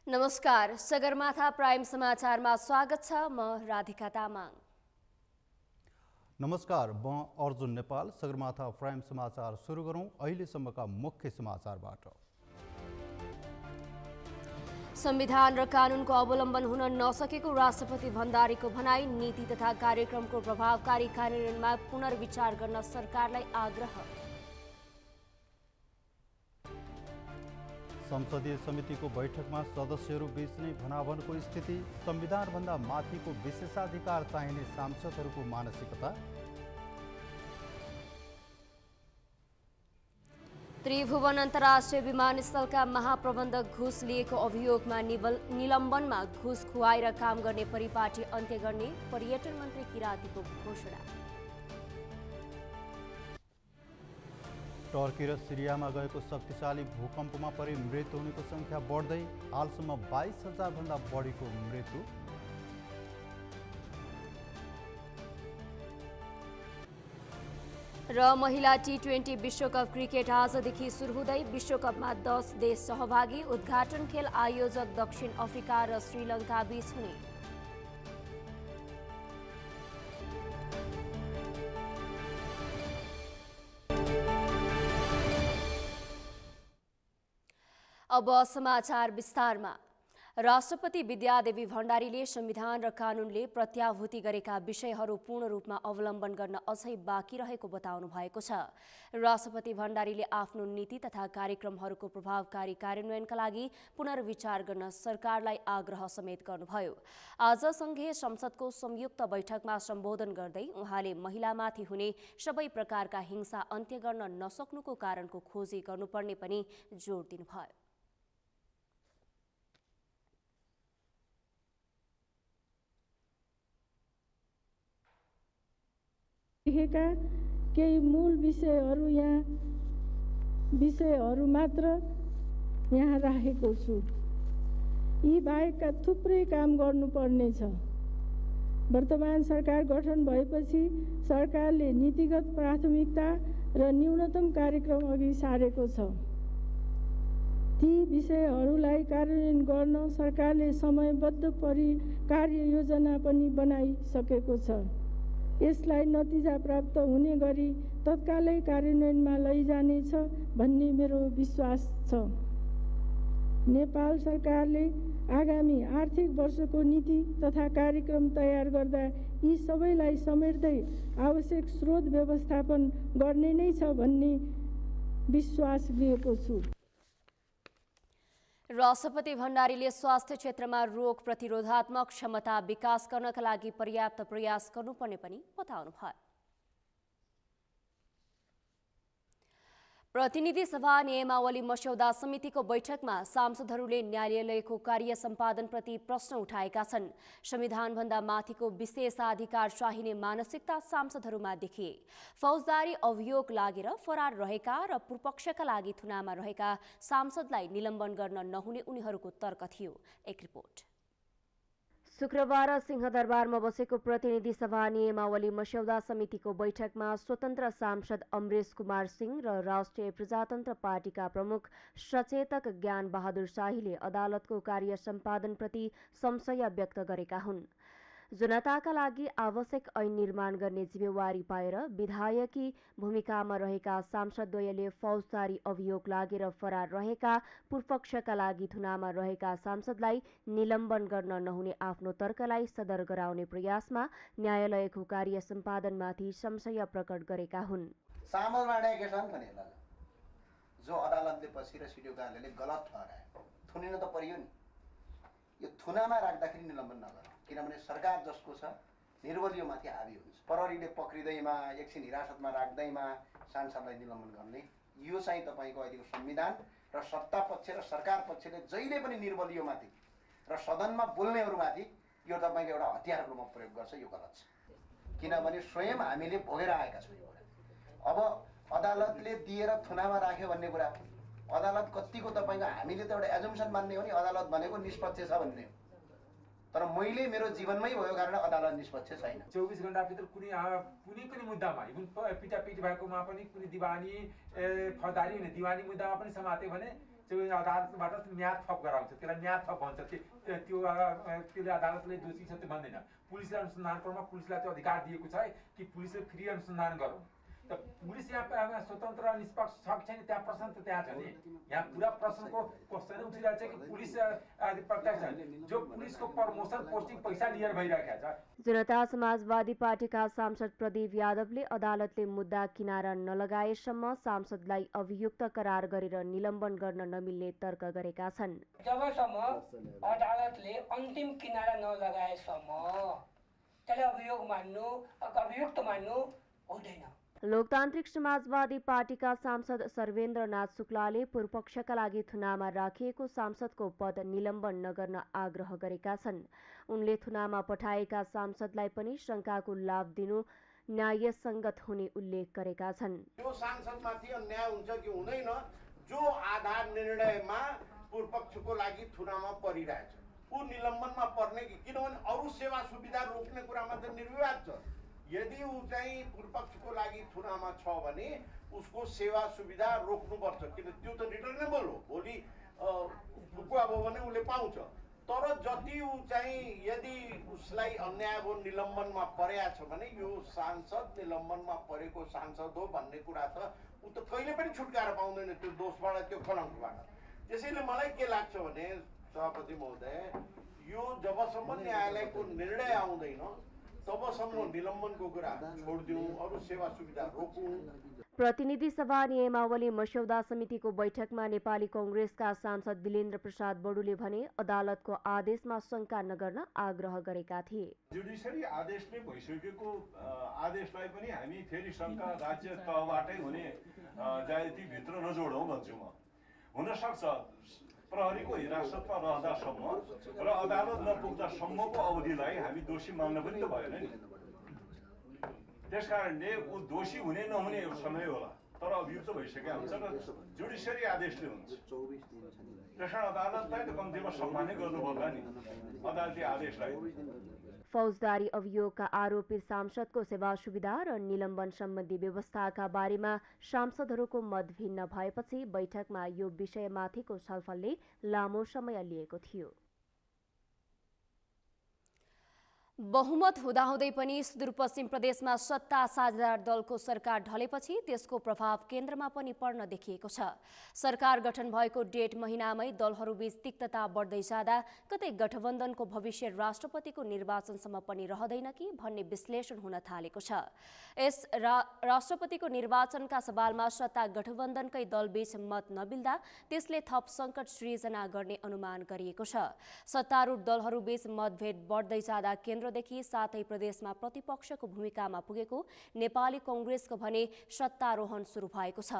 नमस्कार, सगरमाथा प्राइम समाचारमा स्वागत छ। म राधिका तामाङ। नमस्कार, म अर्जुन नेपाल। सगरमाथा प्राइम समाचार सुरु गरौं अहिलेसम्मका मुख्य समाचारबाट। संविधान र कानूनको अवलम्बन हुन नसकेको राष्ट्रपति भण्डारीको भनाई। नीति तथा कार्यक्रमको प्रभावकारी कार्यान्वयनमा पुनर्विचार गर्न सरकारलाई आग्रह। संसदीय समितिको बैठकमा सदस्यहरू बीच नै भनाभनको स्थिति। संविधानभन्दा माथिको विशेषाधिकार चाहिने सांसदहरूको मानसिकता। त्रिभुवन अन्तर्राष्ट्रिय विमानस्थलका महाप्रबन्धक घुस लिएको अभियोगमा निलम्बनमा घुस खुवाएर काम गर्ने परिपाटी अन्त्य गर्ने पर्यटन मन्त्री किरातीको घोषणा। टर्की र सिरियामा गएको शक्तिशाली भूकम्पमा परि मृत्यु हुनेको संख्या बढ्दै हालसम्म 22,000 भन्दा बढीको मृत्यु। र महिला T20 विश्वकप क्रिकेट आजदेखि सुरु हुँदै विश्वकपमा 10 देश सहभागी। उद्घाटन खेल आयोजक दक्षिण अफ्रिका र श्रीलङ्का बीच हुने। अब समाचार विस्तारमा। राष्ट्रपति विद्यादेवी भण्डारीले संविधान र कानूनले प्रत्याभूति गरेका विषयहरू पूर्ण रूपमा अवलम्बन गर्न अझै बाँकी रहेको बताउनु भएको छ। राष्ट्रपति भण्डारीले आफ्नो नीति तथा कार्यक्रमहरूको प्रभावकारी कार्यान्वयनका लागि पुनर्विचार गर्न सरकारलाई आग्रह समेत गर्नुभयो। आज संघीय संसदको संयुक्त बैठकमा सम्बोधन गर्दै उहाँले महिलामाथि हुने सबै प्रकारका हिंसा अन्त्य गर्न नसक्नुको कारणको खोजी गर्नुपर्ने पनि जोड दिनुभयो। लेखेका केही मूल विषयहरू मात्र यहाँ राखेको छु। यी बाहेकका थुप्रै काम गर्नुपर्नेछ। वर्तमान सरकार गठन भएपछि सरकारले नीतिगत प्राथमिकता र न्यूनतम कार्यक्रम अघि सारेको छ। ती विषयहरूलाई कार्यान्वयन गर्न सरकारले समयबद्ध कार्ययोजना पनि बनाइसकेको छ। यसलाई नतिजा प्राप्त हुने गरी तत्कालै कार्यान्वयनमा लैजानेछ भन्ने मेरो विश्वास छ। नेपाल सरकारले आगामी आर्थिक वर्षको नीति तथा कार्यक्रम तयार गर्दा यी सबैलाई समेट्दै आवश्यक स्रोत व्यवस्थापन गर्ने नै छ भन्ने विश्वास लिएको छु। राष्ट्रपति भण्डारीले स्वास्थ्य क्षेत्रमा रोग प्रतिरोधात्मक क्षमता विकास गर्नका लागि पर्याप्त प्रयास गर्नुपर्ने पनि बताउनुभयो। प्रतिनिधि सभा नियमावली मस्यौदा समितिको बैठकमा सांसदहरूले न्यायालयको कार्य सम्पादनप्रति प्रश्न उठाएका छन्। संविधानभन्दा माथिको विशेषाधिकार चाहिने मानसिकता सांसदहरूमा देखिए। फौजदारी अभियोग लागेर फरार रहेका र पूर्वपक्षका लागि थुनामा रहेका सांसदलाई निलम्बन गर्न नहुने उनीहरूको तर्क थियो। एक रिपोर्ट। शुक्रबार सिंहदरबारमा बसेको प्रतिनिधि सभा नियमावली मस्यौदा समितिको बैठकमा स्वतन्त्र सांसद अमरेश कुमार सिंह र राष्ट्रिय प्रजातन्त्र पार्टीका प्रमुख सचेतक ज्ञान बहादुर शाहीले अदालतको कार्य सम्पादनप्रति संशय व्यक्त गरेका हुन्। जनताका लागि आवश्यक ऐन निर्माण गर्ने जिम्मेवारी पाएर विधायकी भूमिकामा रहेका सांसदद्वयले फौजदारी अभियोग लागेर फरार रहेका पूर्वपक्षका लागि थुनामा रहेका सांसदलाई निलम्बन गर्न नहुने आफ्नो तर्कलाई सदर गराउने प्रयासमा न्यायालयको कार्य सम्पादनमाथि संशय प्रकट गरेका हुन्। जो अदालतले पछि र सिडिओ कार्यालयले गलत ठहरायो, थुनिन त परियो नि। यो थुनामा राख्दाखेरि निलम्बन नगर, किनभने सरकार जसको छ निर्बलियोमाथि हावी हुन्छ। प्रहरीले पक्रिँदैमा एकछिन हिरासतमा राख्दैमा सांसदलाई निलम्बन गर्ने, यो चाहिँ तपाईँको अहिलेको संविधान र सत्ता पक्ष र सरकार पक्षले जहिले पनि निर्बलियोमाथि र सदनमा बोल्नेहरूमाथि यो तपाईँको एउटा हतियारको रूपमा प्रयोग गर्छ। यो गलत छ, किनभने स्वयं हामीले भोगेर आएका छौँ यो कुरा। अब अदालतले दिएर थुनामा राख्यो भन्ने कुरा, अदालत कतिको तपाईँको हामीले त एउटा एजम्सन मान्ने हो नि, अदालत भनेको निष्पक्ष छ भन्ने हो। तर मैले मेरो जीवनमै भयो कारण अदालत निष्पक्ष छैन। 24 घण्टाभित्र कुनै पनि मुद्दामा इभन पिटापिट भएकोमा पनि कुनै दिवानी फौजदारी दिवानी मुद्दामा पनि समात्यो भने त्यो अदालतबाट म्याद थप गराउँछ, त्यसलाई म्याद थप भन्छ। त्यसले अदालतले दोषी छ त्यो भन्दैन। पुलिसले अनुसन्धान गर्नमा पुलिसलाई त्यो अधिकार दिएको छ कि पुलिसले फ्री अनुसन्धान गरौँ। त पुलिस यहाँ स्वतन्त्र निष्पक्ष छ कि छैन, त्यहाँ प्रश्न त त्यहाँ छ नि। यहाँ पुरा प्रश्नको क्वेसन उठिरहेको छ कि पुलिस प्रत्यक्ष जो पुलिसको प्रमोसन पोस्टिङ पैसा लिएर भइरहेको छ। जनता समाजवादी पार्टीका सांसद प्रदीप यादवले अदालतले मुद्दा किनारा नलगाएसम्म सांसदलाई अभियुक्त करार गरेर निलम्बन गर्न नमिल्ने तर्क गरेका छन्। जबसम्म अदालतले अन्तिम किनारा नलगाएसम्म त्यसलाई अभियुक्त मान्नु हुँदैन। लोकतान्त्रिक समाजवादी पार्टीका सांसद सर्वेन्द्रनाथ शुक्लाले पूर्वपक्षका लागि थुनामा राखिएको सांसदको पद निलम्बन नगर्न आग्रह गरेका छन्। उनले थुनामा पठाएका सांसदलाई पनि शङ्काको लाभ दिनु न्यायसङ्गत हुने उल्लेख गरेका छन्। यो सांसदमाथि अन्याय हुन्छ कि हुँदैन, जो आधार निर्णयमा पूर्वपक्षको लागि थुनामा परिरहेछ ऊ निलम्बनमा पर्ने कि, किनभने अरू सेवा सुविधा रोक्ने कुरामा त निर्विवाद छ। यदि ऊ चाहिँ पूर्वपक्षको लागि थुनामा छ भने उसको सेवा सुविधा रोक्नुपर्छ, किन त्यो त रिटर्नेबल हो। भोलि फुकुवा भयो भने उसले पाउँछ। तर जति ऊ चाहिँ यदि उसलाई अन्याय भयो निलम्बनमा परेको छ भने यो सांसद निलम्बनमा परेको सांसद हो भन्ने कुरा त ऊ त कहिले पनि छुटकारा पाउँदैन त्यो दोषबाट, त्यो कलङ्कबाट। त्यसैले मलाई के लाग्छ भने सभापति महोदय, यो जबसम्म न्यायालयको निर्णय आउँदैन तबसम्म निलम्बनको कुरा छोडिदिउँ, अरू सेवा सुविधा रोकौँ। प्रतिनिधि सभा नियमावली मस्यौदा समितिको बैठकमा नेपाली कांग्रेसका सांसद दिलेन्द्र प्रसाद बडुले भने अदालतको आदेशमा शङ्का नगर्न आग्रह गरेका थिए। जुडिसियरी आदेशले भइसकेको आदेशलाई पनि हामी फेरि शङ्का राज्य तहबाटै हुने जायतीभित्र नजोडौँ भन्छु म। हुनसक्छ प्रहरीको हिरासतमा रहँदासम्म र अदालत नपुग्दासम्मको अवधिलाई हामी दोषी मान्न पनि त भएन नि। त्यसकारणले ऊ दोषी हुने नहुने एउटा समय होला, तर अभियुक्त भइसकेका हुन्छ र जुडिसियरी आदेशले हुन्छ। त्यसकारण अदालतलाई त कम्तीमा सम्मानै गर्नुपर्ला नि अदालती आदेशलाई। फौजदारी अभियोगका आरोपित सांसदको सेवा सुविधा र निलम्बन सम्बन्धी व्यवस्थाका बारेमा सांसदहरूको मत भिन्न भएपछि बैठकमा यो विषयमाथिको छलफलले लामो समय लिएको थियो। बहुमत हुँदाहुँदै पनि सुदूरपश्चिम प्रदेशमा सत्ता साझेदार दलको सरकार ढलेपछि त्यसको प्रभाव केन्द्रमा पनि पर्न देखिएको छ। सरकार गठन भएको 1.5 महिनामै दलहरूबीच तिक्तता बढ्दै जाँदा कतै गठबन्धनको भविष्य राष्ट्रपतिको निर्वाचनसम्म पनि रहँदैन कि भन्ने विश्लेषण हुन थालेको छ। यस राष्ट्रपतिको निर्वाचनका सवालमा सत्ता गठबन्धनकै दलबीच मत नमिल्दा त्यसले थप सङ्कट सृजना गर्ने अनुमान गरिएको छ। सत्तारूढ दलहरूबीच मतभेद बढ्दै जाँदा केन्द्रदेखि साथै प्रदेशमा प्रतिपक्षको भूमिकामा पुगेको नेपाली कांग्रेसको भने सत्तारोहण सुरु भएको छ।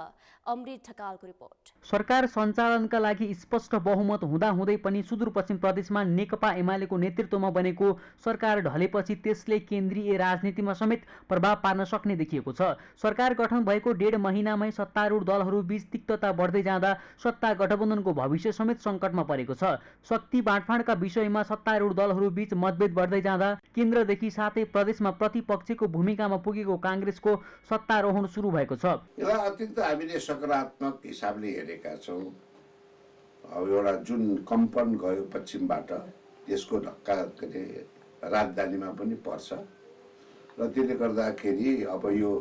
अमृत ढकालको रिपोर्ट। सरकार सञ्चालनका लागि स्पष्ट बहुमत हुँदाहुँदै पनि सुदूरपश्चिम प्रदेशमा नेकपा एमालेको नेतृत्वमा बनेको सरकार ढलेपछि त्यसले केन्द्रीय राजनीतिमा समेत प्रभाव पार्न सक्ने देखिएको छ। सरकार गठन भएको 1.5 महिनामै सत्तारूढ दलहरू बीच तिक्तता बढ्दै जाँदा सत्ता गठबन्धनको भविष्य समेत सङ्कटमा परेको छ। शक्ति बाँडफाँडका विषयमा सत्तारूढ दलहरू बीच मतभेद बढ्दै जाँदा केन्द्रदेखि साथै प्रदेशमा प्रतिपक्षको भूमिकामा पुगेको कांग्रेसको सत्तारोहण सुरु भएको छ। यसलाई अत्यन्त हामीले सकारात्मक हिसाबले हेरेका छौँ। अब एउटा जुन कम्पन गयो पश्चिमबाट त्यसको धक्का राजधानीमा पनि पर्छ र त्यसले गर्दाखेरि अब यो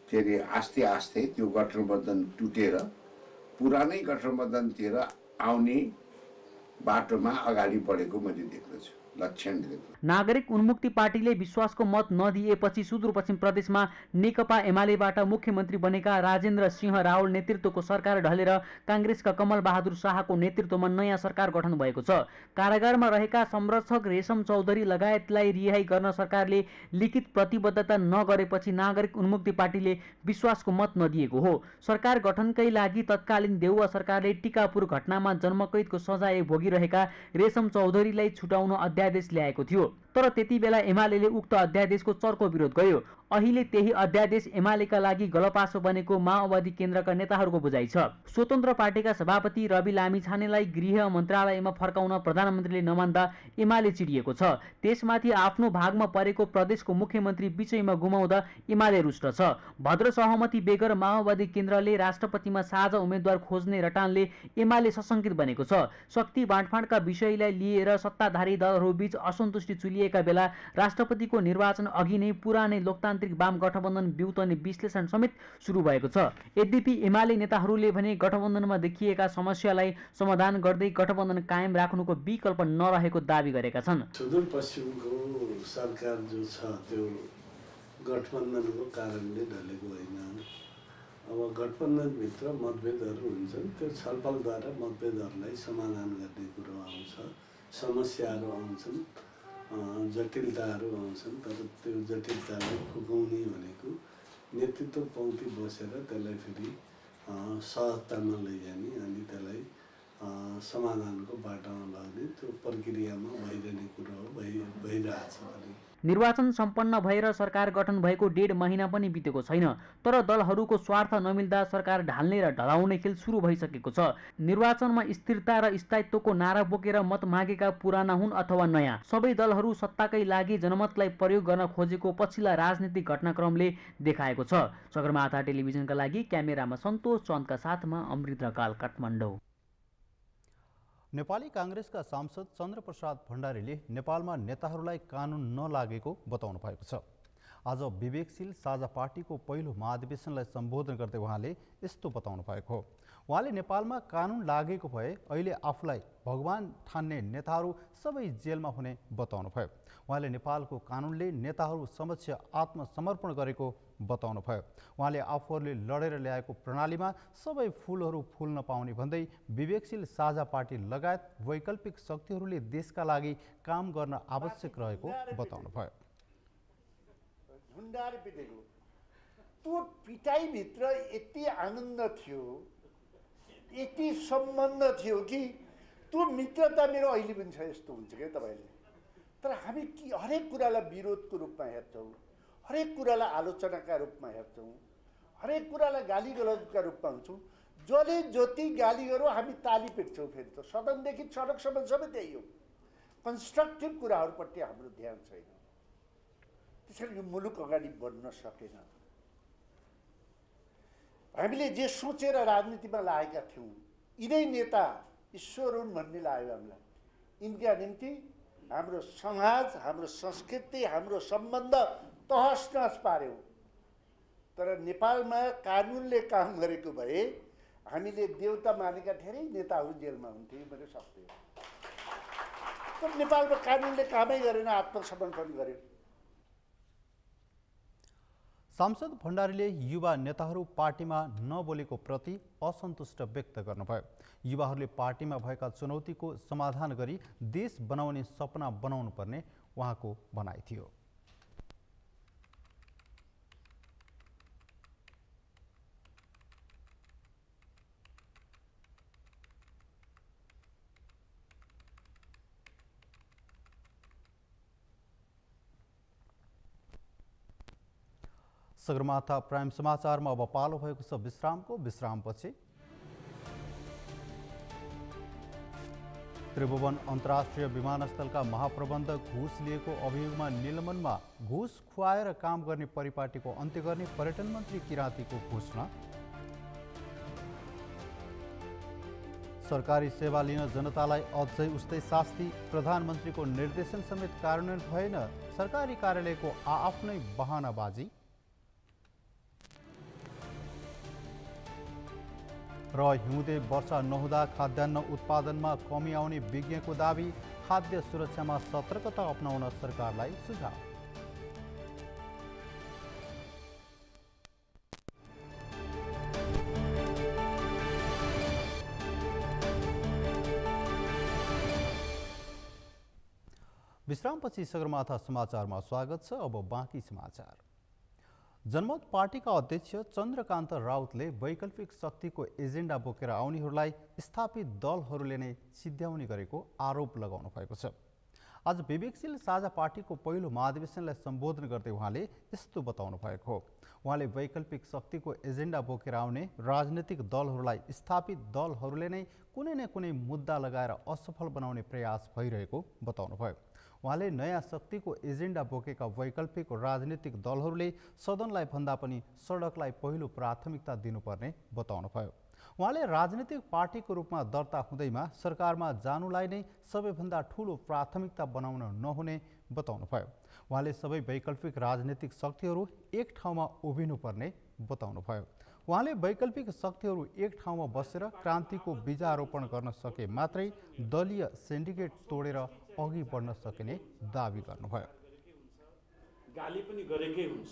फेरि आस्ते आस्ते त्यो गठबन्धन टुटेर पुरानै गठबन्धनतिर आउने बाटोमा अगाडि बढेको मैले देख्दछु। नागरिक उन्मुक्ति पार्टीले विश्वासको मत नदिएपछि सुदूरपश्चिम प्रदेशमा नेकपा एमालेबाट मुख्यमन्त्री बनेका राजेन्द्र सिंह रावल नेतृत्वको सरकार ढलेर कांग्रेसका कमल बहादुर शाहको नेतृत्वमा नयाँ सरकार गठन भएको छ। कारागारमा रहेका संरक्षक रेशम चौधरी लगायतलाई रिहाई गर्न सरकारले लिखित प्रतिबद्धता नगरेपछि नागरिक उन्मुक्ति पार्टीले विश्वासको मत नदिएको हो। सरकार गठनकै लागि तत्कालीन देउवा सरकारले टिकापुर घटनामा जन्मकैदको सजाय भोगिरहेका रेशम चौधरीलाई छुटाउन अध्यादेश ल्याएको थियो, तर त्यति बेला एमालेले उक्त अध्यादेशको चर्को विरोध गर्यो। अहिले त्यही अध्यादेश एमालेका लागि गलपासो बनेको माओवादी केन्द्रका नेताहरूको बुझाइ छ। स्वतन्त्र पार्टीका सभापति रवि लामिछानेलाई गृह मन्त्रालयमा फर्काउन प्रधानमन्त्रीले नमान्दा एमाले चिडिएको छ। त्यसमाथि आफ्नो भागमा परेको प्रदेशको मुख्यमन्त्री बिचैमा गुमाउँदा एमाले रुष्ट छ। भद्र सहमति बेगर माओवादी केन्द्रले राष्ट्रपतिमा साझा उम्मेद्वार खोज्ने रटानले एमाले सशङ्कित बनेको छ। शक्ति बाँडफाँडका विषयलाई लिएर सत्ताधारी दलहरूबीच असन्तुष्टि चुलिएका बेला राष्ट्रपतिको निर्वाचन अघि नै पुरानै लोकतान्त्रिक वाम गठबन्धन बिउतने विश्लेषण समेत सुरु भएको छ। यद्यपि एमाले नेताहरूले भने गठबन्धनमा देखिएका समस्यालाई समाधान गर्दै गठबन्धन कायम राख्नुको विकल्प नरहेको दावी गरेका छन्। सुदूरपश्चिमको सरकार जो छ त्यो गठबन्धनको कारणले ढलेको होइन। अब गठबन्धनभित्र मतभेदहरू हुन्छन्, त्यो छलफलद्वारा मतभेदहरूलाई समाधान गर्ने कुरो आउँछ, समस्याहरू आउँछन्, जटिलताहरू आउँछन्। तर त्यो जटिलतालाई फुकाउने भनेको नेतृत्व पङ्क्ति बसेर त्यसलाई फेरि सहजतामा लैजाने अनि त्यसलाई समाधानको बाटोमा लग्ने त्यो प्रक्रियामा भइरहने कुरो हो, भइरहेछ। निर्वाचन सम्पन्न भएर सरकार गठन भएको 1.5 महिना पनि बितेको छैन, तर दलहरूको स्वार्थ नमिल्दा सरकार ढाल्ने र ढलाउने खेल सुरु भइसकेको छ। निर्वाचनमा स्थिरता र स्थायित्वको नारा बोकेर मत मागेका पुराना हुन् अथवा नयाँ, सबै दलहरू सत्ताकै लागि जनमतलाई प्रयोग गर्न खोजेको पछिल्ला राजनीतिक घटनाक्रमले देखाएको छ। सगरमाथा टेलिभिजनका लागि क्यामेरामा सन्तोष चन्दका साथमा अमृत रकाल, काठमाडौँ। नेपाली काङ्ग्रेसका सांसद चन्द्रप्रसाद भण्डारीले नेपालमा नेताहरूलाई कानुन नलागेको बताउनु भएको छ। आज विवेकशील साझा पार्टीको पहिलो महाधिवेशनलाई सम्बोधन गर्दै उहाँले यस्तो बताउनु भएको हो। उहाँले नेपालमा कानुन लागेको भए अहिले आफूलाई भगवान ठान्ने नेताहरू सबै जेलमा हुने बताउनु भयो। उहाँले नेपालको कानुनले नेताहरू समक्ष आत्मसमर्पण गरेको बताउनु भयो। उहाँले आफूहरूले लडेर ल्याएको प्रणालीमा सबै फुलहरू फुल्न पाउने भन्दै विवेकशील साझा पार्टी लगायत वैकल्पिक शक्तिहरूले देशका लागि काम गर्न आवश्यक रहेको बताउनु भयो। झुन्डाएर पिटेको त्यो पिटाइभित्र यति आनन्द थियो, यति सम्बन्ध थियो कि त्यो मित्रता मेरो अहिले पनि छ। यस्तो हुन्छ क्या तपाईँले, तर हामी हरेक कुरालाई विरोधको रूपमा हेर्छौँ, हरेक कुरालाई आलोचनाका रूपमा हेर्छौँ, हरेक कुरालाई गाली गलौजका रूपमा हुन्छौँ। जसले जति गाली गरौँ हामी ताली पिट्छौँ। फेरि त सदनदेखि सडकसम्म सबै त्यही हो। कन्स्ट्रक्टिभ कुराहरूपट्टि हाम्रो ध्यान छैन। त्यसैले यो मुलुक अगाडि बढ्न सकेन। हामीले जे सोचेर राजनीतिमा लागेका थियौँ, यिनै नेता ईश्वर हुन् भन्ने लाग्यो हामीलाई। यिनका निम्ति हाम्रो समाज, हाम्रो संस्कृति, हाम्रो सम्बन्ध तहस नहस पार्यौँ। तर नेपालमा कानुनले काम गरेको भए हामीले देवता मानेका धेरै नेताहरू जेलमा हुन्थे। मेरो सत्य हो। तर नेपालमा कानुनले कामै गरेन, आत्मसमर्पण गर्यो। सांसद भण्डारीले युवा नेताहरू पार्टीमा नबोलेको प्रति असन्तुष्ट व्यक्त गर्नुभयो। युवाहरूले पार्टीमा भएका चुनौतीको समाधान गरी देश बनाउने सपना बनाउनु पर्ने उहाँको भनाइ थियो। सगरमाथा प्राइम समाचारमा अब पालो भएको छ विश्रामको। विश्रामपछि त्रिभुवन अन्तर्राष्ट्रिय विमानस्थलका महाप्रबन्धक घुस लिएको अभियोगमा निलम्बनमा, घुस खुवाएर काम गर्ने परिपाटीको अन्त्य गर्ने पर्यटन मन्त्री किराँतीको घोषणा। सरकारी सेवा लिन जनतालाई अझै उस्तै शास्ति, प्रधानमन्त्रीको निर्देशन समेत कार्यान्वयन भएन, सरकारी कार्यालयको आफ्नै बहानाबाजी। र हिउँदे वर्षा नहुँदा खाद्यान्न उत्पादनमा कमी आउने विज्ञको दावी, खाद्य सुरक्षामा सतर्कता अपनाउन सरकारलाई सुझाव। विश्रामपछि सगरमाथा समाचारमा स्वागत छ। अब बाँकी समाचार। जनमत पार्टीका अध्यक्ष चन्द्रकान्त राउतले वैकल्पिक शक्तिको एजेन्डा बोकेर आउनेहरूलाई स्थापित दलहरूले नै सिद्ध्याउने गरेको आरोप लगाउनु भएको छ। आज विवेकशील साझा पार्टीको पहिलो महाधिवेशनलाई सम्बोधन गर्दै उहाँले यस्तो बताउनु भएको हो। उहाँले वैकल्पिक शक्तिको एजेन्डा बोकेर आउने राजनीतिक दलहरूलाई स्थापित दलहरूले नै कुनै न कुनै मुद्दा लगाएर असफल बनाउने प्रयास भइरहेको बताउनुभयो। उहाँले नयाँ शक्तिको एजेन्डा बोकेका वैकल्पिक राजनीतिक दलहरूले सदनलाई भन्दा पनि सडकलाई पहिलो प्राथमिकता दिनुपर्ने बताउनुभयो। उहाँले राजनीतिक पार्टीको रूपमा दर्ता हुँदैमा सरकारमा जानुलाई नै सबैभन्दा ठूलो प्राथमिकता बनाउन नहुने बताउनुभयो। उहाँले सबै वैकल्पिक राजनीतिक शक्तिहरू एक ठाउँमा उभिनुपर्ने बताउनुभयो। उहाँले वैकल्पिक शक्तिहरू एक ठाउँमा बसेर क्रान्तिको बीजारोपण गर्न सके मात्रै दलीय सिन्डिकेट तोडेर अघि बढ्न सकिने दावी गर्नुभयो। गाली पनि गरेकै हुन्छ।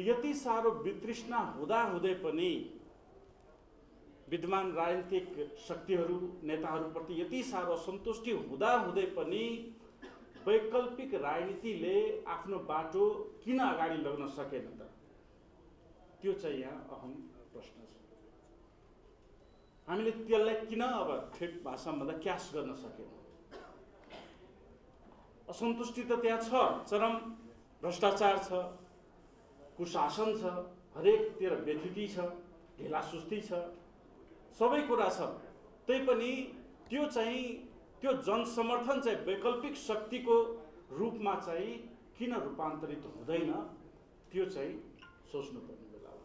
यति साह्रो वितृष्णा हुँदाहुँदै पनि विद्यमान राजनीतिक शक्तिहरू नेताहरूप्रति यति साह्रो असन्तुष्टि हुँदाहुँदै पनि वैकल्पिक राजनीतिले आफ्नो बाटो किन अगाडि लग्न सकेन त? त्यो चाहिँ यहाँ अहम प्रश्न छ। हामीले त्यसलाई किन अब ठेट भाषामा भन्दा क्यास गर्न सकेन? असन्तुष्टि त त्यहाँ छ, चरम भ्रष्टाचार छ, कुशासन छ, हरेकतिर व्यथिति छ, ढिलासुस्ती छ, सबै कुरा छ। त्यही पनि त्यो जनसमर्थन चाहिँ वैकल्पिक शक्तिको रूपमा चाहिँ किन रूपान्तरित हुँदैन, त्यो चाहिँ सोच्नुपर्ने बेला हो।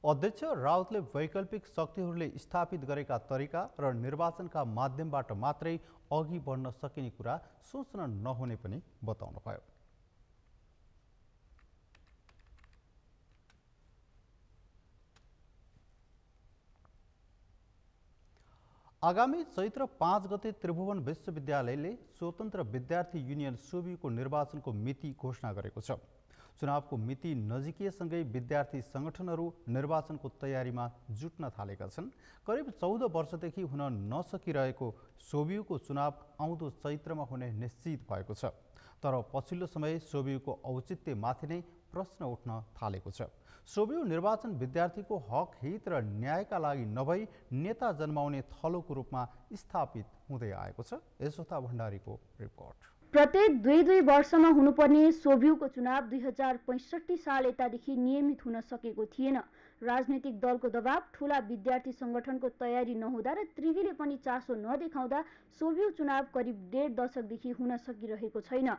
अध्यक्ष राउतले वैकल्पिक शक्तिहरूले स्थापित गरेका तरिका र निर्वाचनका माध्यमबाट मात्रै अघि बढ्न सकिने कुरा सोच्न नहुने पनि बताउनुभयो। आगामी चैत्र 5 गते त्रिभुवन विश्वविद्यालयले स्वतन्त्र विद्यार्थी युनियन सोभियुको निर्वाचनको मिति घोषणा गरेको छ। चुनावको मिति नजिकिएसँगै विद्यार्थी सङ्गठनहरू निर्वाचनको तयारीमा जुट्न थालेका छन्। करिब 14 वर्षदेखि हुन नसकिरहेको सोभियुको चुनाव आउँदो चैत्रमा हुने निश्चित भएको छ। तर पछिल्लो समय सोभियुको औचित्यमाथि नै प्रश्न उठ्न थालेको छ। सोभियु निर्वाचन विद्यार्थीको हक हित र न्यायका लागि नभई नेता जन्माउने थलोको रूपमा स्थापित हुँदै आएको छ। यशोता भण्डारीको रिपोर्ट। प्रत्येक 2-2 वर्षमा हुनुपर्ने सोभियुको चुनाव 2065 साल यतादेखि नियमित हुन सकेको थिएन। राजनीतिक दलको दबाव, ठूला विद्यार्थी सङ्गठनको तयारी नहुँदा र त्रिवीले पनि चासो नदेखाउँदा सोभियु चुनाव करिब 1.5 दशकदेखि हुन सकिरहेको छैन।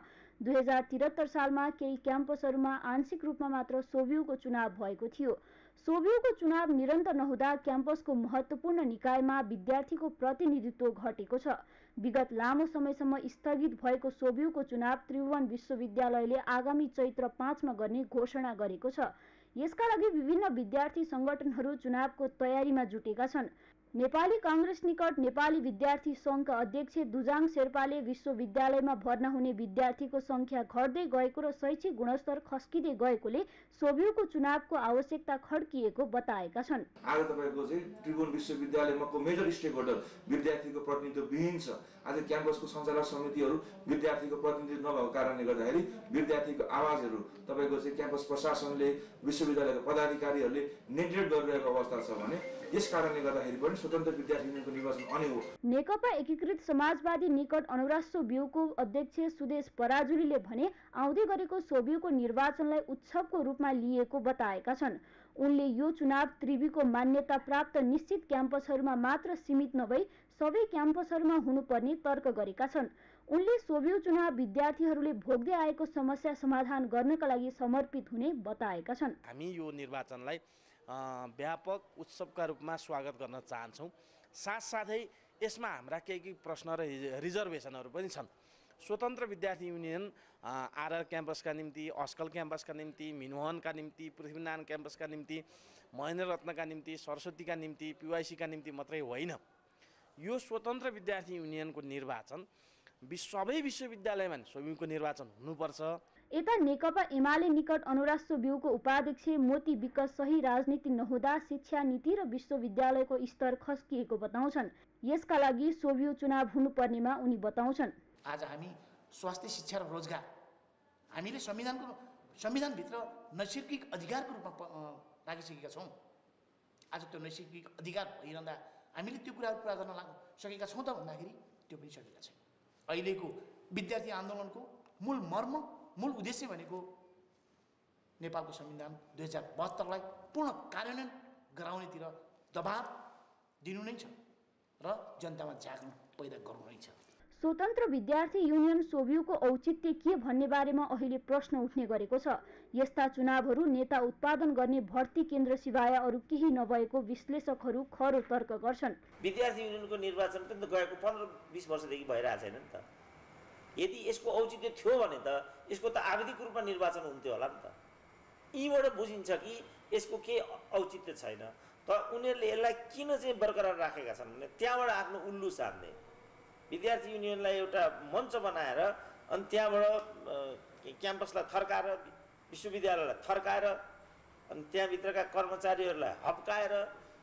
2073 सालमा केही क्याम्पसहरूमा आंशिक रूपमा मात्र सोभियुको चुनाव भएको थियो। सोभियुको चुनाव निरन्तर नहुँदा क्याम्पसको महत्त्वपूर्ण निकायमा विद्यार्थीको प्रतिनिधित्व घटेको छ। विगत लामो समयसम्म स्थगित भएको सोभियुको चुनाव त्रिभुवन विश्वविद्यालयले आगामी चैत्र 5 मा गर्ने घोषणा गरेको छ। यसका लागि विभिन्न विद्यार्थी सङ्गठनहरू चुनावको तयारीमा जुटेका छन्। नेपाली काङ्ग्रेस निकट नेपाली विद्यार्थी सङ्घका अध्यक्ष दुजाङ शेर्पाले विश्वविद्यालयमा भर्ना हुने विद्यार्थीको सङ्ख्या घट्दै गएको र शैक्षिक गुणस्तर खस्किँदै गएकोले सोभियुको चुनावको आवश्यकता खड्किएको बताएका छन्। आज तपाईको चाहिँ त्रिभुवन विश्वविद्यालयमा को मेजर स्टेक होल्डर विद्यार्थीको प्रतिनिधित्व विहीन छ। आज क्याम्पसको सञ्चालक समितिहरू विद्यार्थीको प्रतिनिधित्व नभएको कारणले गर्दाखेरि विद्यार्थीको आवाजहरू तपाईको चाहिँ क्याम्पस प्रशासनले विश्वविद्यालयका पदाधिकारीहरूले नेग्लेक्ट गरिरहेको अवस्था छ भने यस कारणले गर्दाखेरि पनि स्वतन्त्र विद्यार्थी युनियनको निर्वाचन अनि हो। नेकपा एकीकृत समाजवादी निकट अनुराग सोभियुको अध्यक्ष सुदेश पराजुलीले भने आउँदै गरेको सोभियुको निर्वाचनलाई उत्सवको रूपमा लिएको बताएका छन्। उनले यो चुनाव त्रिवीको मान्यता प्राप्त निश्चित क्याम्पसहरूमा मात्र सीमित नभई सबै क्याम्पसहरूमा हुनुपर्ने तर्क गरेका छन्। उनले सोभियु चुनाव विद्यार्थीहरूले भोग्दै आएको समस्या समाधान गर्नका लागि समर्पित हुने बताएका छन्। हामी यो निर्वाचनलाई व्यापक उत्सवका रूपमा स्वागत गर्न चाहन्छौँ। साथसाथै यसमा हाम्रा केही प्रश्न र रिजर्भेसनहरू पनि छन्। स्वतन्त्र विद्यार्थी युनियन आरआर क्याम्पसका निम्ति, अस्कल क्याम्पसका निम्ति, मिनमोहनका निम्ति, पृथ्वीनारायण क्याम्पसका निम्ति, महेन्द्र रत्नका निम्ति, सरस्वतीका निम्ति, पिवाइसीका निम्ति मात्रै होइन। यो स्वतन्त्र विद्यार्थी युनियनको निर्वाचन सबै विश्वविद्यालयमा सोभियुको निर्वाचन हुनुपर्छ। यता नेकपा एमाले निकट अनुराग सोभियुको उपाध्यक्ष मोती विक सही राजनीति नहुँदा शिक्षा नीति र विश्वविद्यालयको स्तर खस्किएको बताउँछन्। यसका लागि सोभियु चुनाव हुनुपर्नेमा उनी बताउँछन्। आज हामी स्वास्थ्य, शिक्षा र रोजगार हामीले संविधानभित्र नैसर्गिक अधिकारको रूपमा राखिसकेका छौँ। आज त्यो नैसर्गिक अधिकार भइरहँदा हामीले त्यो कुराहरू पुरा गर्न सकेका छौँ त भन्दाखेरि त्यो पनि सकेका छैन। अहिलेको विद्यार्थी आन्दोलनको मूल मर्म, मूल उद्देश्य भनेको नेपालको संविधान 2072लाई पूर्ण कार्यान्वयन गराउनेतिर दबाब दिनु नै छ र जनतामा जागरण पैदा गर्नु नै छ। स्वतन्त्र विद्यार्थी युनियन सोभियुको औचित्य के भन्ने बारेमा अहिले प्रश्न उठ्ने गरेको छ। यस्ता चुनावहरू नेता उत्पादन गर्ने भर्ती केन्द्र सिवाय अरू केही नभएको विश्लेषकहरू खरो तर्क गर्छन्। विद्यार्थी युनियनको निर्वाचन त गएको 15-20 वर्षदेखि भइरहेको छैन नि त। यदि यसको औचित्य थियो भने त यसको त आवधिक रूपमा निर्वाचन हुन्थ्यो होला नि त। यीबाट बुझिन्छ कि यसको के औचित्य छैन, तर उनीहरूले यसलाई किन चाहिँ बरकरार राखेका छन् भने त्यहाँबाट आफ्नो उल्लु साध्ने, विद्यार्थी युनियनलाई एउटा मञ्च बनाएर अनि त्यहाँबाट क्याम्पसलाई थर्काएर, विश्वविद्यालयलाई थर्काएर, अनि त्यहाँभित्रका कर्मचारीहरूलाई हप्काएर,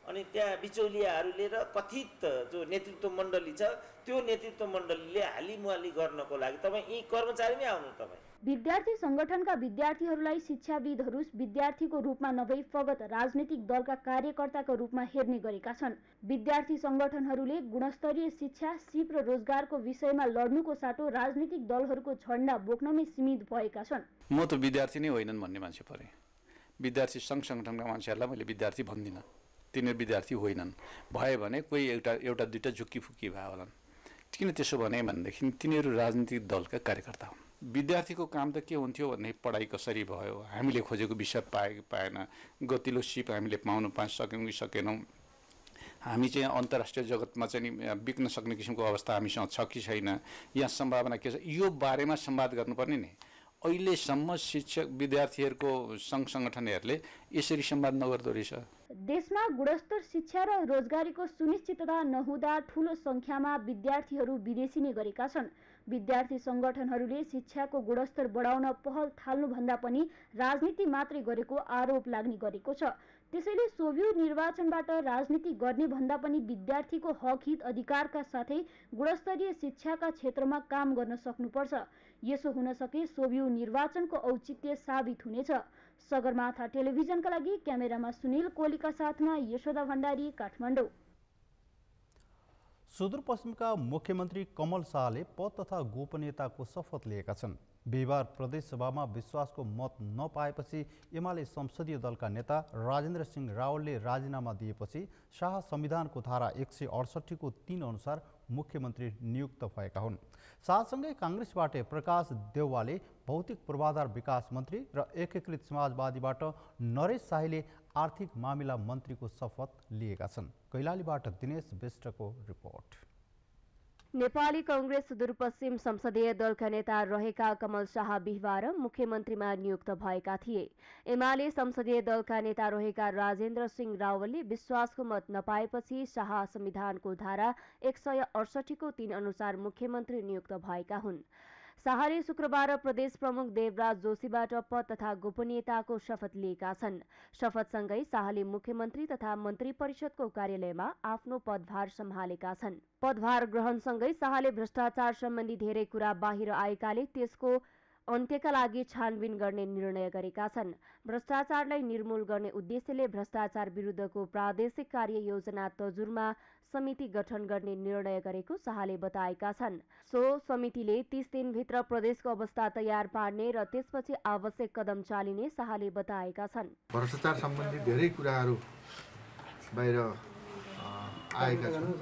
अनि त्यहाँ बिचौलियाहरूले र कथित जो नेतृत्व मण्डली छ त्यो नेतृत्व मण्डलीले हालिमुहाली गर्नको लागि तपाईँ यी कर्मचारीमै आउनु। तपाईँ विद्यार्थी संगठनका विद्यार्थीहरूलाई शिक्षाविदहरू विद्यार्थीको रूपमा नभई फगत राजनीतिक दलका कार्यकर्ताको रूपमा हेर्ने गरेका छन्। विद्यार्थी संगठनहरूले गुणस्तरीय शिक्षा, सिप र रोजगारको विषयमा लड्नुको साटो राजनीतिक दलहरूको झण्डा बोक्नमै सीमित भएका छन्। म त विद्यार्थी नै होइनन् भन्ने मान्छे परे। विद्यार्थी सङ्घ सङ्गठनका मान्छेहरूलाई मैले विद्यार्थी भन्दिनँ, तिनीहरू विद्यार्थी होइनन्। भयो भने कोही एउटा दुईटा झुक्कीफुक्की भयो होलान्। किन त्यसो भनेदेखि तिनीहरू राजनीतिक दलका कार्यकर्ता हुन्। विद्यार्थीको काम त के हुन्थ्यो भने पढाइ कसरी भयो, हामीले खोजेको विषय पाएन, गतिलो सिप हामीले सकेनौँ, हामी चाहिँ अन्तर्राष्ट्रिय जगतमा चाहिँ बिक्न सक्ने किसिमको अवस्था हामीसँग छ कि छैन, यहाँ सम्भावना के छ, यो बारेमा संवाद गर्नुपर्ने नि। अहिलेसम्म शिक्षक विद्यार्थीहरूको सङ्घ सङ्गठनहरूले यसरी संवाद नगर्दो रहेछ। देशमा गुणस्तर शिक्षा र रोजगारीको सुनिश्चितता नहुँदा ठूलो संख्यामा विद्यार्थीहरू विदेशी नै गरेका छन्। विद्यार्थी संगठनहरूले शिक्षाको गुणस्तर बढाउन पहल थाल्नुभन्दा पनि राजनीति मात्रै गरेको आरोप लाग्ने गरेको छ। त्यसैले सोभियत निर्वाचनबाट राजनीति गर्ने भन्दा पनि विद्यार्थीको हक हित अधिकारका साथै गुणस्तरीय शिक्षाका क्षेत्रमा काम गर्न सक्नुपर्छ। यसो हुन सके सोभियत निर्वाचनको औचित्य साबित हुनेछ। सगरमाथा टेलिभिजनका लागि क्यामेरामा सुनिल कोलीका साथमा यशोदा भण्डारी, काठमाडौँ। सुदूरपश्चिमका मुख्यमन्त्री कमल शाहले पद तथा गोपनीयताको शपथ लिएका छन्। बिहिबार प्रदेशसभामा विश्वासको मत नपाएपछि एमाले संसदीय दलका नेता राजेन्द्र सिंह रावलले राजीनामा दिएपछि शाह संविधानको धारा 168 को 3 अनुसार मुख्यमन्त्री नियुक्त भएका हुन्। शाहसँगै काङ्ग्रेसबाट प्रकाश देउवाले, भौतिक पूर्वाधार विकास मन्त्री र एकीकृत समाजवादीबाट नरेश शाहीले आर्थिक मामिला मन्त्रीको शपथ लिएका छन्। कैलालीबाट दिनेश विष्टको रिपोर्ट। नेपाली कांग्रेस सुदूरपश्चिम संसदीय दलका नेता रहेका कमल शाह बिहिबार मुख्यमन्त्रीमा नियुक्त भएका थिए। एमाले संसदीय दलका नेता रहेका राजेन्द्र सिंह रावलले विश्वासको मत नपाएपछि शाह संविधानको धारा 168 को 3 अनुसार मुख्यमन्त्री नियुक्त भएका हुन्। शाहले शुक्रबार प्रदेश प्रमुख देवराज जोशीबाट पद तथा गोपनीयताको शपथ लिएका छन्। शपथसँगै शाहले मुख्यमन्त्री तथा मन्त्री परिषदको कार्यालयमा आफ्नो पदभार सम्हालेका छन्। पदभार ग्रहणसँगै शाहले भ्रष्टाचार सम्बन्धी धेरै कुरा बाहिर आएकाले त्यसको अन्त्यका लागि छानबिन गर्ने निर्णय गरेका छन्। भ्रष्टाचारलाई निर्मूल गर्ने उद्देश्यले भ्रष्टाचार विरुद्धको प्रादेशिक कार्य योजना तजुरमा समिति गठन गर्ने निर्णय गरेको शाहले बताएका छन्। सो समितिले 30 दिनभित्र प्रदेशको अवस्था तयार पार्ने र त्यसपछि आवश्यक कदम चालिने शाहले बताएका छन्। भ्रष्टाचार सम्बन्धी धेरै कुराहरू बाहिर आएका छन्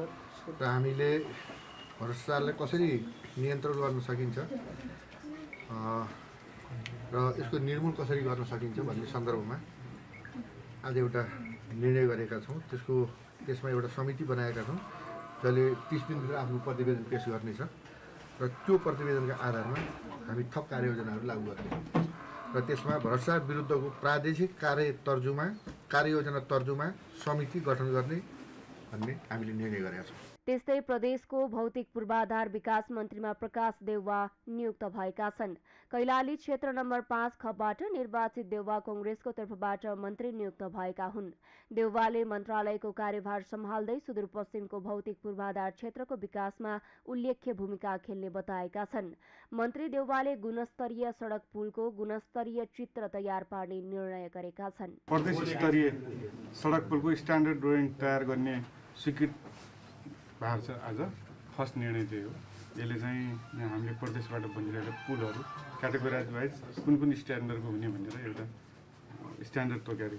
र हामीले भ्रष्टाचारलाई कसरी नियन्त्रण गर्न सकिन्छ र यसको निर्मूल कसरी गर्न सकिन्छ भन्ने सन्दर्भमा आज एउटा निर्णय गरेका छौँ। त्यसमा एउटा समिति बनाएका छौँ जसले 30 दिनभित्र आफ्नो प्रतिवेदन पेश गर्नेछ र त्यो प्रतिवेदनका आधारमा हामी थप कार्ययोजनाहरू लागू गर्नेछौँ र त्यसमा भ्रष्टाचार विरुद्धको प्रादेशिक कार्ययोजना तर्जुमा समिति गठन गर्ने भन्ने हामीले निर्णय गरेका छौँ। त्यस्तै प्रदेशको भौतिक पूर्वाधार विकास मन्त्रीमा प्रकाश देउवा नियुक्त भएका छन्। कैलाली क्षेत्र नम्बर 5 खबाट निर्वाचित देउवा कांग्रेसको तर्फबाट मन्त्री नियुक्त भएका हुन्। देउवाले मन्त्रालयको कार्यभार सम्हाल्दै सुदूरपश्चिमको भौतिक पूर्वाधार क्षेत्रको विकासमा उल्लेख्य भूमिका खेल्ने बताएका छन्। मन्त्री देउवाले गुणस्तरीय सडक पुलको गुणस्तरीय चित्र तयार पार्ने निर्णय गरेका छन्। प्रदेश स्तरीय सडक पुलको स्ट्यान्डर्ड ड्रोइङ तयार गर्ने स्वीकृत भएको छ। आज फर्स्ट निर्णय त्यही हो। यसले चाहिँ हामीले प्रदेशबाट बनिरहेका पुलहरू क्याटेगोराइज वाइज कुन कुन स्ट्यान्डर्डको हुने भनेर एउटा स्ट्यान्डर्ड तोकेर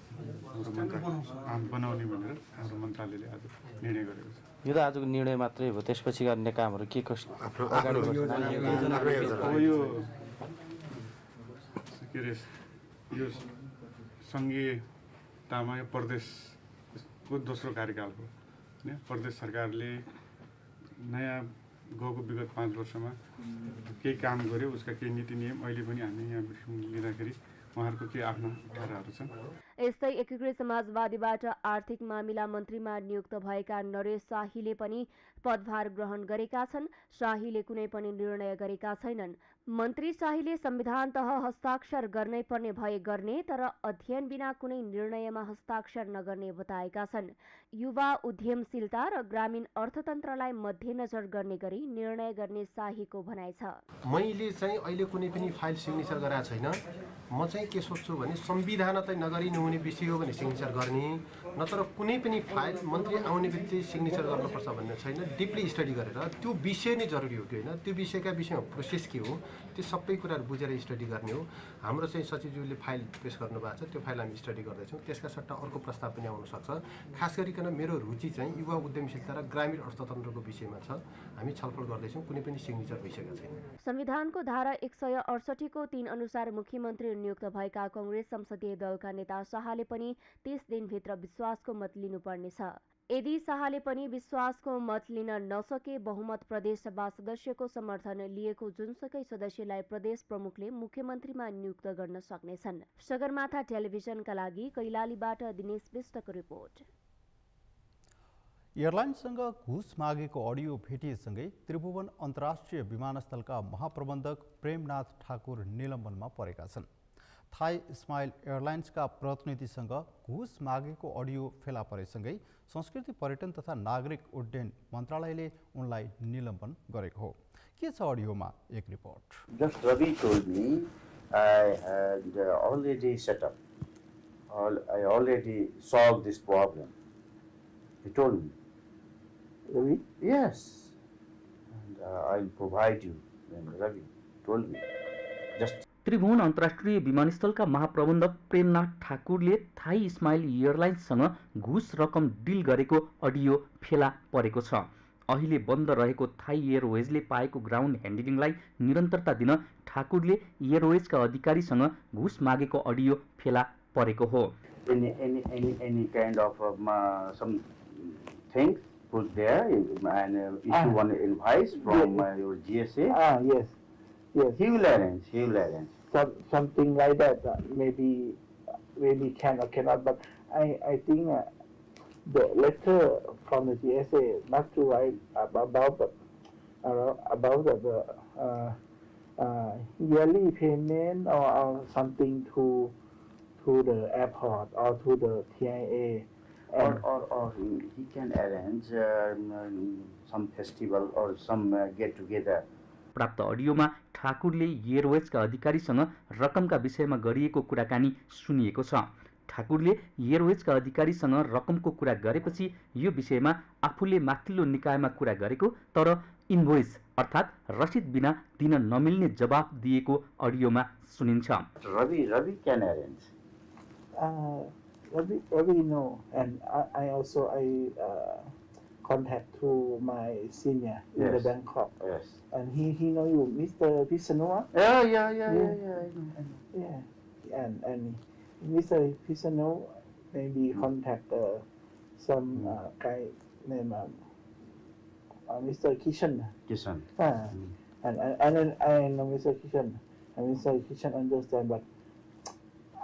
हाम्रो मन्त्रालय बनाउने भनेर हाम्रो मन्त्रालयले आज निर्णय गरेको छ। यो त आजको निर्णय मात्रै हो, त्यसपछि गर्ने कामहरू के कस्तो अगाडि अब यो के अरे यो सङ्घीयतामा यो प्रदेशको दोस्रो कार्यकालको होइन प्रदेश सरकारले नयाँ गएको विगत 5 वर्षमा केही काम गर्यो, उसका केही नीति नियम अहिले पनि हामी यहाँ लिँदाखेरि उहाँहरूको के आफ्ना धाराहरू छन्। यस्तै एकीकृत समाजवादीबाट आर्थिक मामिला मन्त्रीमा नियुक्त भएका नरेश शाहीले पनि पदभार ग्रहण गरेका छन्। शाहीले कुनै पनि निर्णय गरेका छैनन्। मन्त्री शाहीले संविधान तह हस्ताक्षर गर्नै पर्ने भए गर्ने, तर अध्ययन बिना कुनै निर्णयमा हस्ताक्षर नगर्ने बताएका छन्। युवा उद्यमशीलता र ग्रामीण अर्थतन्त्रलाई मध्यनजर गर्ने गरी निर्णय गर्ने शाहीको भनाइ छ। मैले चाहिँ अहिले कुनै पनि फाइल सिग्नेचर गरेको छैन। म चाहिँ के सोच्छु भने संविधान चाहिँ नगरी नहुने विषय हो भने सिग्नेचर गर्ने, नत्र कुनै पनि फाइल मन्त्री आउने बित्तिकै सिग्नेचर गर्नुपर्छ भन्ने छैन। डिपली स्टडी गरेर त्यो विषय नै जरुरी हो कि होइन, त्यो विषयका विषयमा प्रोसेस के हो त्यो सबै कुराहरू बुझेर स्टडी गर्ने हो। हाम्रो चाहिँ सचिवज्यूले फाइल पेश गर्नुभएको छ, त्यो फाइल हामी स्टडी गर्दैछौँ। त्यसका सट्टा अर्को प्रस्ताव पनि आउन सक्छ। खास गरिकन मेरो रुचि चाहिँ युवा उद्यमशीलता र ग्रामीण अर्थतन्त्रको विषयमा छ। हामी छलफल गर्दैछौँ, कुनै पनि सिग्नेचर भइसकेको छैन। संविधानको धारा 168 को 3 अनुसार मुख्यमन्त्री नियुक्त भएका कांग्रेस संसदीय दलका नेता शाहले पनि 30 दिनभित्र विश्वासको मत लिनुपर्नेछ। यदि शाहले पनि विश्वासको मत लिन नसके बहुमत प्रदेशसभा सदस्यको समर्थन लिएको जुनसुकै सदस्यलाई प्रदेश प्रमुखले मुख्यमन्त्रीमा नियुक्त गर्न सक्नेछन्। सगरमाथा टेलिभिजनका लागि कैलालीबाट दिनेश विष्टको रिपोर्ट। एयरलाइन्ससँग घुस मागेको अडियो भेटिएसँगै त्रिभुवन अन्तर्राष्ट्रिय विमानस्थलका महाप्रबन्धक प्रेमनाथ ठाकुर निलम्बनमा परेका छन्। थाई स्माइल एयरलाइन्सका प्रतिनिधिसँग घुस मागेको अडियो फेला परेसँगै संस्कृति पर्यटन तथा नागरिक उड्डयन मन्त्रालयले उनलाई निलम्बन गरेको हो। के छ अडियोमा एक report. Just Ravi told me I had already set up. I already solved this problem. He told me. Ravi? Yes. And I'll provide you. And Ravi told me. Just. Tribhuvan अन्तर्राष्ट्रिय विमानस्थलका महाप्रबन्धक प्रेमनाथ ठाकुरले थाई स्माइल एयरलाइन्ससँग घुस रकम deal गरेको audio फेला परेको छ। अहिले बन्द रहेको थाई एयरवेजले पाएको ग्राउन्ड ह्यान्डलिङलाई निरन्तरता दिन ठाकुरले एयरवेजका अधिकारीसँग घुस मागेको अडियो फेला परेको हो। Any kind of some things put there and if you want to invoice from your GSA. Yes. Yes. He will arrange. He will arrange. Something like that. Maybe can or cannot. But I think the letter from the GSA not to write about the yearly payment or something to the airport or to the TIA. Or he can arrange some festival or some get together. प्राप्त अडियोमा ठाकुरले एयरवेजका अधिकारीसँग रकमका विषयमा गरिएको कुराकानी सुनिएको छ। ठाकुरले एयरवेजका अधिकारीसँग रकमको कुरा गरेपछि यो विषयमा आफूले माथिल्लो निकायमा कुरा गरेको तर इन्भोइस अर्थात् रसिद बिना दिन नमिल्ने जवाफ दिएको अडियोमा सुनिन्छ। Ravi can arrange. Ravi no, and I also contact to my senior in the Bangkok. Yes. And he know you, Mr. Pisanua? Yeah. And Mr. Pisano maybe contact some guy named Mr. Kishan. Kishan. And I know Mr. Kishan. And Mr. Kishan understand, but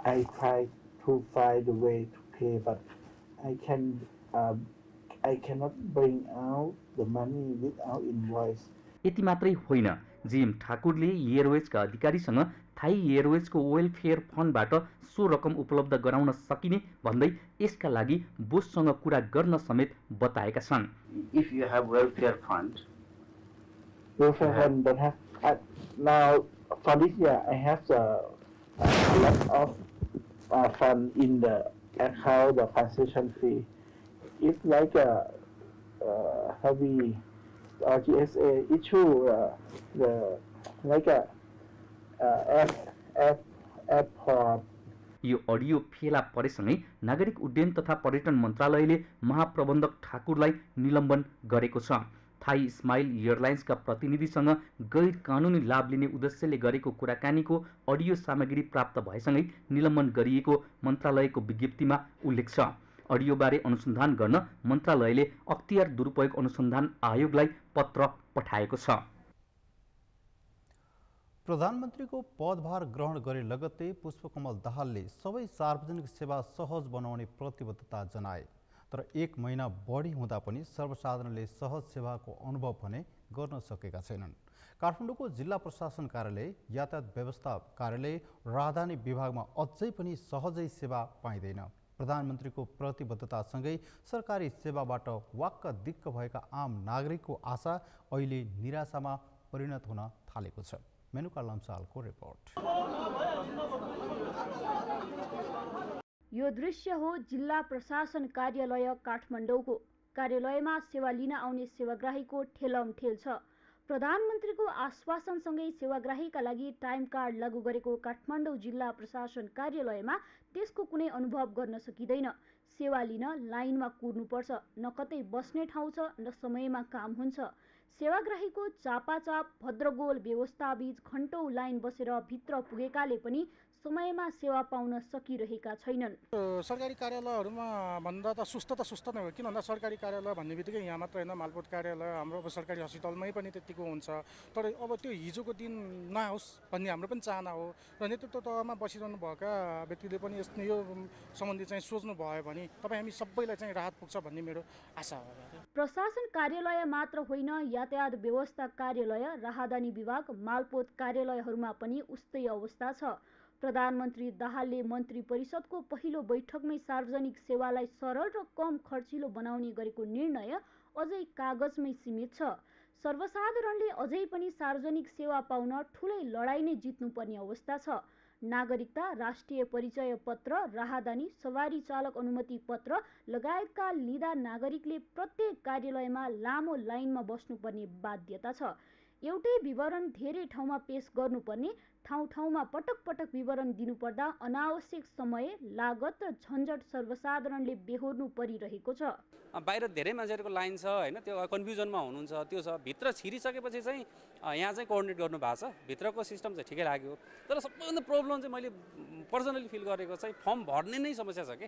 I try to find a way to pay, but I cannot bring out the money without invoice. यति मात्रै होइन, GM ठाकुरले एयरवेजका अधिकारीसँग Thai एयरवेजको welfare फन्डबाट so रकम उपलब्ध गराउन सकिने भन्दै यसका लागि बोससँग कुरा गर्न समेत बताएका छन्। If you have welfare fund don't have now for this year I have a lot of fund in the account, the concession fee. It's like have we GSA issue the like a app for यो audio फेला परेसँगै नागरिक उड्डयन तथा पर्यटन मन्त्रालयले महाप्रबन्धक ठाकुरलाई निलम्बन गरेको छ। थाई स्माइल एयरलाइन्सका प्रतिनिधिसँग गैर कानुनी लाभ लिने उद्देश्यले गरेको कुराकानीको अडियो सामग्री प्राप्त भएसँगै निलम्बन गरिएको मन्त्रालयको विज्ञप्तिमा उल्लेख छ। अडियोबारे अनुसन्धान गर्न मन्त्रालयले अख्तियार दुरुपयोग अनुसन्धान आयोगलाई पत्र पठाएको छ। प्रधानमन्त्रीको पदभार ग्रहण गरे लगत्तै पुष्पकमल दाहालले सबै सार्वजनिक सेवा सहज बनाउने प्रतिबद्धता जनाए। तर 1 महिना बढी हुँदा पनि सर्वसाधारणले सहज सेवाको अनुभव भने गर्न सकेका छैनन्। काठमाडौँको जिल्ला प्रशासन कार्यालय, यातायात व्यवस्था कार्यालय, राजधानी विभागमा अझै पनि सहजै सेवा पाइँदैन। प्रधानमन्त्रीको प्रतिबद्धतासँगै सरकारी सेवाबाट वाक्क दिक्क भएका आम नागरिकको आशा अहिले निराशामा परिणत हुन थालेको छ। मेनुका लम्सालको रिपोर्ट। यो दृश्य हो जिल्ला प्रशासन कार्यालय काठमाडौँको। कार्यालयमा सेवा लिन आउने सेवाग्राहीको ठेलमठेल छ। प्रधानमन्त्रीको आश्वासनसँगै सेवाग्राहीका लागि टाइम कार्ड लागू गरेको काठमाडौँ जिल्ला प्रशासन कार्यालयमा त्यसको कुनै अनुभव गर्न सकिँदैन। सेवा लिन लाइनमा कुर्नुपर्छ, न कतै बस्ने ठाउँ छ, न समयमा काम हुन्छ। सेवाग्राहीको चापाचाप भद्रगोल व्यवस्थाबीच घण्टौँ लाइन बसेर भित्र पुगेकाले पनि समयमा सेवा पाउन सकिरहेका छैनन्। सरकारी कार्यालयहरूमा भन्दा त सुस्त नै हो। किन भन्दा सरकारी कार्यालय भन्ने बित्तिकै यहाँ मात्र होइन, मालपोत कार्यालय, हाम्रो सरकारी हस्पिटलमै पनि त्यतिको हुन्छ। तर अब त्यो हिजोको दिन नहोस् भन्ने हाम्रो पनि चाहना हो र नेतृत्व तहमा बसिरहनु भएका व्यक्तिले पनि यो सम्बन्धी चाहिँ सोच्नु भयो भने तपाईँ हामी सबैलाई चाहिँ राहत पुग्छ भन्ने मेरो आशा हो। प्रशासन कार्यालय मात्र होइन, यातायात व्यवस्था कार्यालय, राहदानी विभाग, मालपोत कार्यालयहरूमा पनि उस्तै अवस्था छ। प्रधानमन्त्री दाहालले मन्त्री परिषदको पहिलो बैठकमै सार्वजनिक सेवालाई सरल र कम खर्चिलो बनाउने गरेको निर्णय अझै कागजमै सीमित छ। सर्वसाधारणले अझै पनि सार्वजनिक सेवा पाउन ठुलै लडाई नै जित्नुपर्ने अवस्था छ। नागरिकता, राष्ट्रिय परिचय पत्र, राहदानी, सवारी चालक अनुमति पत्र लगायतका लिँदा नागरिकले प्रत्येक कार्यालयमा लामो लाइनमा बस्नुपर्ने बाध्यता छ। एउटै विवरण धेरै ठाउँमा पेश गर्नुपर्ने, ठाउँ-ठाउँमा पटक विवरण दिनुपर्दा अनावश्यक समय, लागत र झन्झट सर्वसाधारणले बेहोर्नु परिरहेको छ। बाहिर धेरै मान्छेहरूको लाइन छ हैन, त्यो कन्फ्युजनमा हुनुहुन्छ। त्यो छ भित्र छिरिसकेपछि चाहिँ यहाँ चाहिँ कोअर्डिनेट गर्नु भएको छ। भित्रको सिस्टम चाहिँ ठिकै लाग्यो। तर सबैभन्दा प्रब्लम चाहिँ मैले पर्सनली फिल गरेको चाहिँ फर्म भर्ने नै समस्या छ के।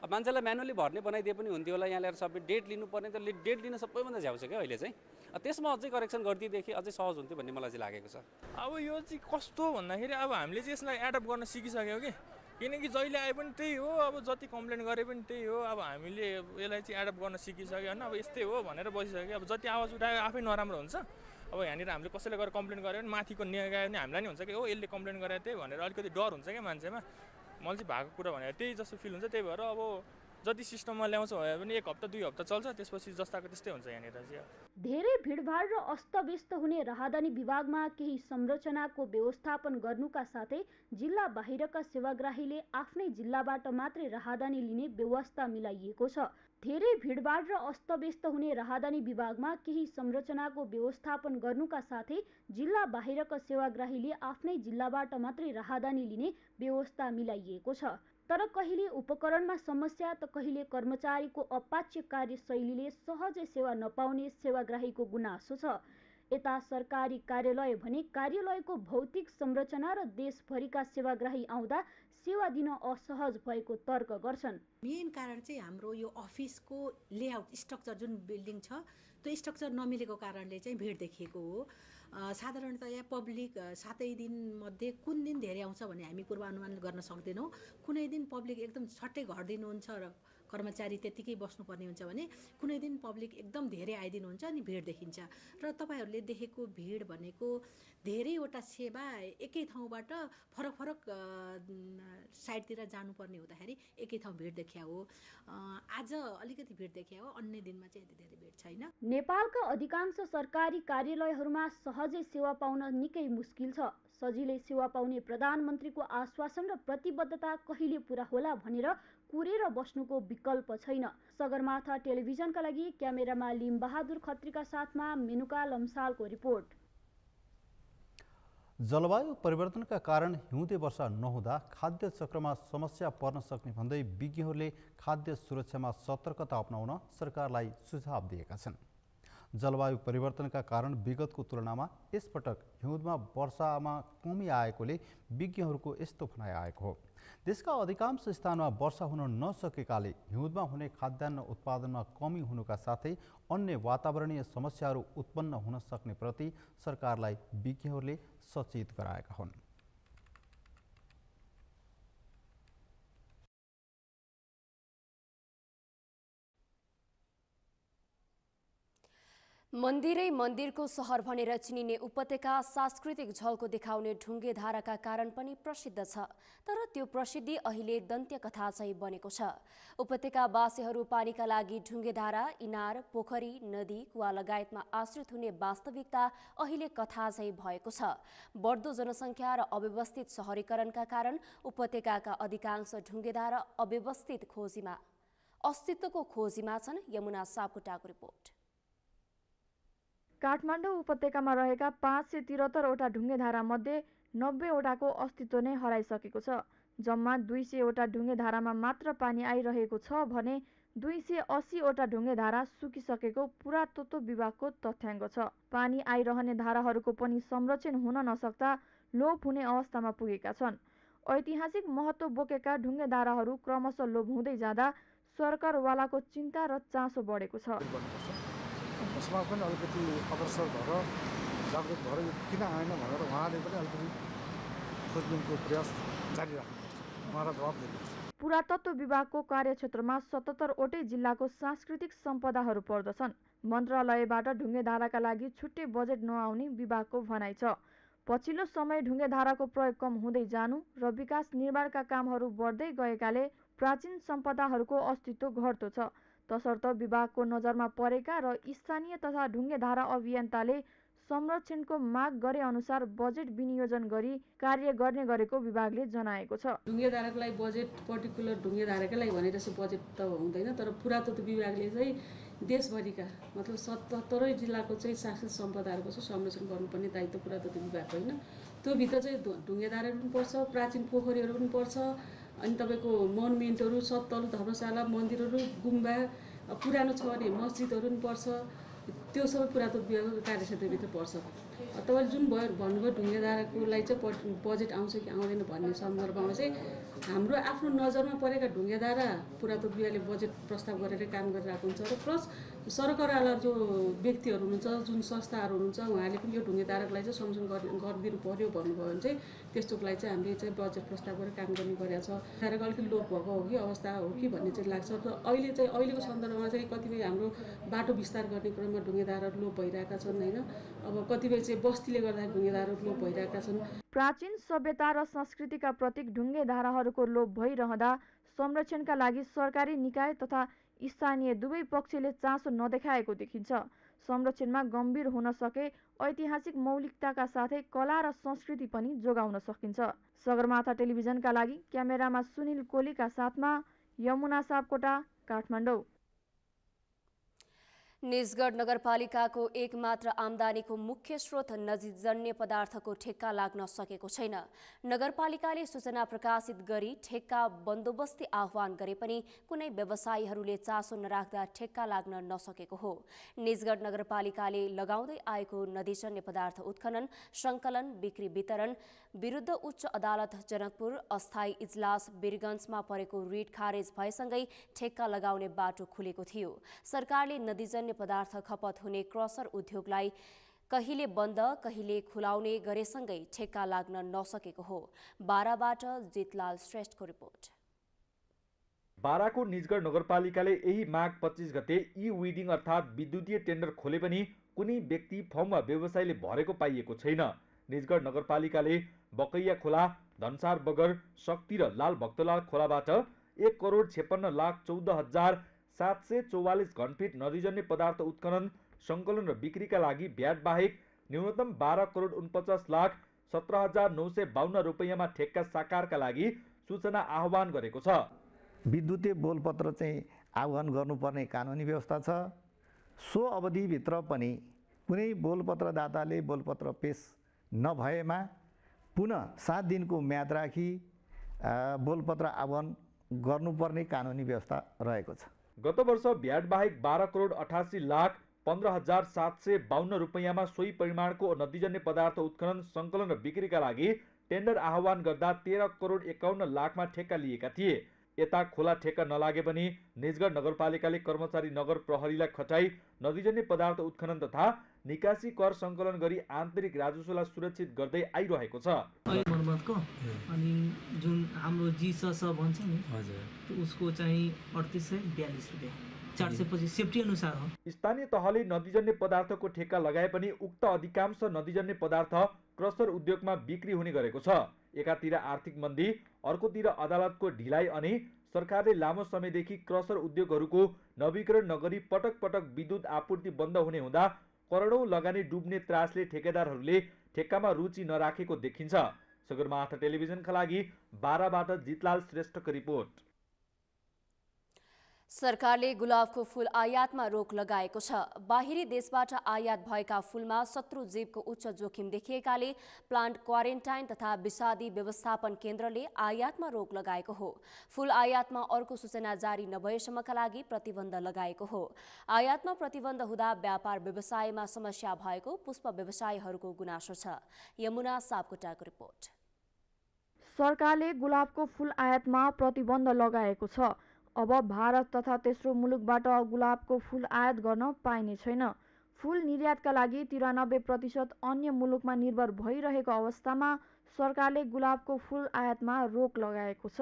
मान्छेलाई म्यानुअली भर्ने बनाइदिए पनि हुन्थ्यो होला। यहाँ ल्याएर सबै डेट लिनुपर्ने, त डेट लिन सबैभन्दा झ्याउ छ क्या अहिले चाहिँ। त्यसमा अझै करेक्सन गरिदिएदेखि अझै सहज हुन्थ्यो भन्ने मलाई चाहिँ लागेको छ। अब यो चाहिँ कस्तो भन्दाखेरि अब हामीले चाहिँ यसलाई एडप्ट गर्न सिकिसक्यौँ कि, किनकि जहिले आए पनि त्यही हो। अब जति कम्प्लेन गरे पनि त्यही हो। अब हामीले यसलाई चाहिँ एडप्ट गर्न सिकिसक्यो होइन। अब यस्तै हो भनेर बसिसक्यो। अब जति आवाज उठायो आफै नराम्रो हुन्छ। अब यहाँनिर हामीले कसैले गएर कम्प्लेन गऱ्यो भने माथिको निकाय पनि हामीलाई नि हुन्छ कि हो यसले कम्प्लेन गरे त्यही भनेर अलिकति डर हुन्छ क्या मान्छेमा। मैले चाहिँ भएको कुरा भनेर त्यही जस्तो फिल हुन्छ। त्यही भएर अब जति सिस्टममा ल्याउँछ भने पनि 1 हप्ता 2 हप्ता चल्छ, त्यसपछि जस्ताको त्यस्तै हुन्छ यहाँनिर चाहिँ। धेरै भिडभाड र अस्तव्यस्त हुने राहदानी विभागमा केही संरचनाको व्यवस्थापन गर्नुका साथै जिल्ला बाहिरका सेवाग्राहीले आफ्नै जिल्लाबाट मात्रै राहदानी लिने व्यवस्था मिलाइएको छ। धेरै भिडभाड र अस्तव्यस्त हुने राहदानी विभागमा केही संरचनाको व्यवस्थापन गर्नुका साथै जिल्ला बाहिरका सेवाग्राहीले आफ्नै जिल्लाबाट मात्रै राहदानी लिने व्यवस्था मिलाइएको छ। तर कहिले उपकरणमा समस्या त कहिले कर्मचारीको अपाच्य कार्यशैलीले सहजै सेवा नपाउने सेवाग्राहीको गुनासो छ। यता सरकारी कार्यालय भने कार्यालयको भौतिक संरचना र देशभरिका सेवाग्राही आउँदा सेवा दिन असहज भएको तर्क गर्छन्। मेन कारण चाहिँ हाम्रो यो अफिसको लेआउट स्ट्रक्चर, जुन बिल्डिङ छ त्यो स्ट्रक्चर नमिलेको कारणले चाहिँ भिड देखिएको हो। साधारणतया पब्लिक 7 दिन मध्ये कुन दिन धेरै आउँछ भन्ने हामी पूर्वानुमान गर्न सक्दैनौँ। कुनै दिन पब्लिक एकदम छट्टै घर दिनुहुन्छ र कर्मचारी त्यतिकै बस्नुपर्ने हुन्छ भने कुनै दिन पब्लिक एकदम धेरै आइदिनुहुन्छ अनि भिड देखिन्छ। र तपाईँहरूले देखेको भिड भनेको धेरैवटा सेवा एकै ठाउँबाट फरक फरक साइडतिर जानुपर्ने हुँदाखेरि एकै ठाउँ भिड देखिया हो। आज अलिकति भिड देखिया हो, अन्य दिनमा चाहिँ यति धेरै भिड छैन। नेपालका अधिकांश सरकारी कार्यालयहरूमा सहजै सेवा पाउन निकै मुस्किल छ। सजिलै सेवा पाउने प्रधानमन्त्रीको आश्वासन र प्रतिबद्धता कहिले पूरा होला भनेर कुरेर बस्नुको विकल्प छैन। सगरमाथा टेलिभिजनका लागि क्यामेरामा लिम बहादुर खत्रीका साथमा मेनुका लम्सालको रिपोर्ट। जलवायु परिवर्तनका कारण हिउँदे वर्षा नहुँदा खाद्य चक्रमा समस्या पर्न सक्ने भन्दै विज्ञहरूले खाद्य सुरक्षामा सतर्कता अपनाउन सरकारलाई सुझाव दिएका छन्। जलवायु परिवर्तनका कारण विगतको तुलनामा यसपटक हिउँदमा वर्षामा कमी आएकोले विज्ञहरूको यस्तो भनाइ आएको हो। देशका अधिकांश स्थानमा वर्षा हुन नसकेकाले हिउँदमा हुने खाद्यान्न उत्पादनमा कमी हुनुका साथै अन्य वातावरणीय समस्याहरू उत्पन्न हुन सक्ने प्रति सरकारलाई विज्ञहरूले सचेत गराएका हुन्। मन्दिरै मन्दिरको सहर भनेर चिनिने उपत्यका सांस्कृतिक झल्को देखाउने ढुङ्गे धाराका कारण पनि प्रसिद्ध छ। तर त्यो प्रसिद्धि अहिले दन्त्य कथा चाहिँ बनेको छ। उपत्यकावासीहरू पानीका लागि ढुङ्गे धारा, इनार, पोखरी, नदी, कुवा लगायतमा आश्रित हुने वास्तविकता अहिले कथा चाहिँ भएको छ। बढ्दो जनसङ्ख्या र अव्यवस्थित शहरीकरणका कारण उपत्यकाका अधिकांश ढुङ्गे धारा अस्तित्वको खोजीमा छन्। यमुना सापकोटाको रिपोर्ट। काठमाडौँ उपत्यकामा रहेका 573वटा ढुङ्गेधारा मध्ये 90वटाको अस्तित्व नै हराइसकेको छ। जम्मा 200वटा ढुङ्गेधारामा मात्र पानी आइरहेको छ भने 280वटा ढुङ्गेधारा सुकिसकेको पुरातत्व विभागको तथ्याङ्क छ। पानी आइरहने धाराहरूको पनि संरक्षण हुन नसक्दा लोप हुने अवस्थामा पुगेका छन्। ऐतिहासिक महत्त्व बोकेका ढुङ्गेधाराहरू क्रमशः लोप हुँदै जाँदा सरकारवालाको चिन्ता र चासो बढेको छ। समाज पनि अलिकति अग्रसर भएर जागृत भएर किन आएन भनेर उहाँले पनि अलिकति खोजबिनको प्रयास जारी राख्नुपर्छ, उहाँलाई जवाब दिनुपर्छ। पुरातत्व विभागको कार्यक्षेत्रमा 77वटै जिल्लाको सांस्कृतिक सम्पदाहरू पर्दछन्। मन्त्रालयबाट ढुङ्गेधाराका लागि छुट्टै बजेट नआउने विभागको भनाइ छ। पछिल्लो समय ढुङ्गेधाराको प्रयोग कम हुँदै जानु र विकास निर्माणका कामहरू बढ्दै गएकाले प्राचीन सम्पदाहरूको अस्तित्व घट्दो छ। तसर्थ विभागको नजरमा परेका र स्थानीय तथा ढुङ्गेधारा अभियन्ताले संरक्षणको माग गरे अनुसार बजेट विनियोजन गरी कार्य गर्ने गरेको विभागले जनाएको छ। ढुङ्गेधाराको लागि बजेट पर्टिकुलर ढुङ्गेधाराकै लागि भनेर चाहिँ बजेट त हुँदैन, तर पुरातत्व विभागले चाहिँ देशभरिका मतलब 77 जिल्लाको चाहिँ सांस्कृतिक सम्पदाहरूको चाहिँ संरक्षण गर्नुपर्ने दायित्व पुरातत्व विभागको होइन। त्यो भित्र चाहिँ ढुङ्गेधाराहरू पनि पर्छ, प्राचीन पोखरीहरू पनि पर्छ, अनि तपाईँको मोनुमेन्टहरू, सत्तल, धर्मशाला, मन्दिरहरू, गुम्बा, पुरानो छ भने मस्जिदहरू पनि पर्छ। त्यो सबै पुरातत्व विभागको कार्यक्षेत्रभित्र पर्छ। तपाईँले जुन भन्नुभयो ढुङ्गेधाराको लागि चाहिँ बजेट आउँछ कि आउँदैन भन्ने सन्दर्भमा चाहिँ हाम्रो आफ्नो नजरमा परेका ढुङ्गेधारा पुरातत्व विभागले बजेट प्रस्ताव गरेर काम गरिरहेको हुन्छ र प्लस सरकारवाला जो व्यक्तिहरू हुनुहुन्छ, जुन संस्थाहरू हुनुहुन्छ, उहाँले पनि यो ढुङ्गेधाराको लागि चाहिँ संरक्षण गरिदिनु पर्यो भन्नुभयो भने चाहिँ त्यस्तोको लागि चाहिँ हामीले चाहिँ बजेट प्रस्ताव गरेर काम गर्ने गरेका छ। धाराको अलिकति लोप भएको हो कि अवस्था हो कि भन्ने चाहिँ लाग्छ। र अहिलेको सन्दर्भमा चाहिँ कतिपय हाम्रो बाटो विस्तार गर्ने क्रममा ढुङ्गेधाराहरू लोप भइरहेका छन् होइन। अब कतिपय चाहिँ बस्तीले गर्दा ढुङ्गेधाराहरू लोप भइरहेका छन्। प्राचीन सभ्यता र संस्कृतिका प्रतीक ढुङ्गेधाराहरूको लोप भइरहँदा संरक्षणका लागि सरकारी निकाय तथा स्थानीय दुवै पक्षले चासो नदेखाएको देखिन्छ। संरक्षणमा गम्भीर हुन सके ऐतिहासिक मौलिकताका साथै कला र संस्कृति पनि जोगाउन सकिन्छ। सगरमाथा टेलिभिजनका लागि क्यामेरामा सुनिल कोलीका साथमा यमुना सापकोटा, काठमाडौँ। निजगढ नगरपालिकाको एकमात्र आम्दानीको मुख्य स्रोत नदीजन्य पदार्थको ठेक्का लाग्न सकेको छैन। नगरपालिकाले सूचना प्रकाशित गरी ठेक्का बन्दोबस्ती आह्वान गरे पनि कुनै व्यवसायीहरूले चासो नराख्दा ठेक्का लाग्न नसकेको हो। निजगढ नगरपालिकाले लगाउँदै आएको नदीजन्य पदार्थ उत्खनन, सङ्कलन, बिक्री वितरण विरुद्ध उच्च अदालत जनकपुर अस्थायी इजलास वीरगञ्जमा परेको रिट खारेज भएसँगै ठेक्का लगाउने बाटो खुलेको थियो। सरकारले नदीजन्य पदार्थ खपत हुने क्रसर उद्योगलाई कहिले बन्द कहिले खुलाउने गरेसँगै ठेक्का लाग्न नसकेको हो। बाराबाट जितलाल श्रेष्ठको रिपोर्ट। बाराको निजगढ नगरपालिकाले यही माघ 25 गते ई-विडिङ अर्थात् विद्युतीय टेन्डर खोले पनि कुनै व्यक्ति फर्म वा व्यवसायले भरेको पाइएको छैन। निजगढ नगरपालिकाले बकैया खोला, धनसार बगर, शक्ति र लाल भक्तलाल खोलाबाट 1,56,14,744 घनफिट नदीजन्य पदार्थ उत्खनन, सङ्कलन र बिक्रीका लागि भ्याट बाहेक न्यूनतम 12,49,17,952 रुपैयाँमा ठेक्का साकारका लागि सूचना आह्वान गरेको छ। विद्युतीय बोलपत्र चाहिँ आह्वान गर्नुपर्ने कानुनी व्यवस्था छ। सो अवधिभित्र पनि कुनै बोलपत्रदाताले बोलपत्र पेश नभएमा पुनः 7 दिनको म्याद राखी बोलपत्र आह्वान गर्नुपर्ने कानुनी व्यवस्था रहेको छ। गत वर्ष भ्याट बाहेक 12,88,15,752 रुपैयाँमा सोही परिमाणको नदीजन्य पदार्थ उत्खनन, सङ्कलन र बिक्रीका लागि टेन्डर आह्वान गर्दा 13,51,00,000मा ठेक्का लिएका थिए। यता खोला ठेक्का नलागे पनि निजगढ नगरपालिकाले कर्मचारी नगर प्रहरीलाई खटाई नदीजन्य पदार्थ उत्खनन तथा निकासी कर सङ्कलन गरी आन्तरिक राजस्वलाई सुरक्षित गर्दै आइरहेको छ। अनि जुन हाम्रो जीसस भन्छ नि उसको चाहिँ 3842 रुपैयाँ 425 सेफ्टी अनुसार हो। स्थानीय तहले नदीजन्य पदार्थको ठेक्का लगाए पनि उक्त अधिकांश नदीजन्य पदार्थ क्रसर उद्योगमा बिक्री हुने गरेको छ। एकातिर आर्थिक मन्दी, अर्कोतिर अदालतको ढिलाइ अनि सरकारले लामो समयदेखि क्रसर उद्योगहरूको नवीकरण नगरी पटक पटक विद्युत आपूर्ति बन्द हुने हुँदा करोडौं लगानी डुब्ने त्रासले ठेकेदारहरूले ठेक्कामा रुचि नराखेको देखिन्छ। सगरमाथा टेलिभिजनका लागि बाराबाट जितलाल श्रेष्ठको रिपोर्ट। सरकारले गुलाबको फूल आयातमा रोक लगाएको छ। बाहिरी देशबाट आयात भएका फूलमा शत्रु जीवको उच्च जोखिम देखिएकाले प्लान्ट क्वारेन्टाइन तथा विषादी व्यवस्थापन केन्द्रले आयातमा रोक लगाएको हो। फूल आयातमा अर्को सूचना जारी नभएसम्मका लागि प्रतिबन्ध लगाएको हो। आयातमा प्रतिबन्ध हुँदा व्यापार व्यवसायमा समस्या भएको पुष्प व्यवसायीहरूको गुनासो छ। यमुना सापकोटाको रिपोर्ट। सरकारले गुलाबको फूल आयातमा प्रतिबन्ध लगाएको छ। अब भारत तथा तेस्रो मुलुकबाट गुलाबको फूल आयात गर्न पाइने छैन। फूल निर्यातका लागि 93% अन्य मुलुकमा निर्भर भइरहेको अवस्थामा सरकारले गुलाबको फूल आयातमा रोक लगाएको छ।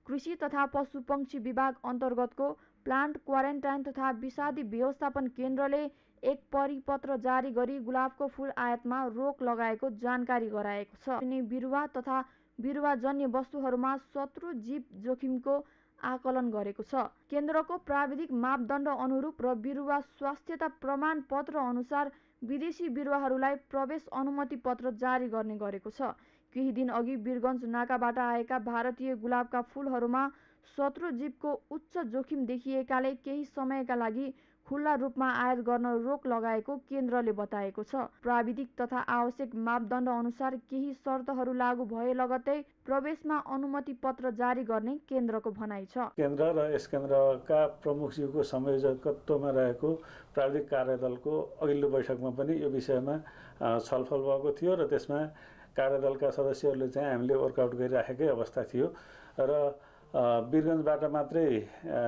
कृषि तथा पशुपक्षी विभाग अन्तर्गतको प्लान्ट क्वारेन्टाइन तथा विषादी व्यवस्थापन केन्द्रले एक परिपत्र जारी गरी गुलाबको फूल आयातमा रोक लगाएको जानकारी गराएको छ। बिरुवा तथा बिरुवाजन्य वस्तुहरूमा शत्रु जीव जोखिमको आकलन गरेको छ। केन्द्रको प्राविधिक मापदण्ड अनुरूप र बिरुवा स्वास्थ्यता प्रमाण पत्र अनुसार विदेशी बिरुवाहरूलाई प्रवेश अनुमति पत्र जारी गर्ने गरेको छ। केही दिन अघि वीरगञ्ज नाकाबाट आएका भारतीय गुलाबका फूलहरूमा शत्रु जीवको उच्च जोखिम देखिएकाले केही समयका लागि खुल्ला रूपमा आयात गर्न रोक लगाएको केन्द्रले बताएको छ। प्राविधिक तथा आवश्यक मापदण्ड अनुसार केही शर्तहरू लागू भए लगत्तै प्रवेशमा अनुमति पत्र जारी गर्ने केन्द्रको भनाइ छ। केन्द्र र यस केन्द्रका प्रमुखज्यूको संयोजकत्वमा रहेको प्राविधिक कार्यदलको अघिल्लो बैठकमा पनि यो विषयमा छलफल भएको थियो र त्यसमा कार्यदलका सदस्यहरूले चाहिँ हामीले वर्कआउट गरिराखेकै अवस्था थियो र वीरगञ्जबाट मात्रै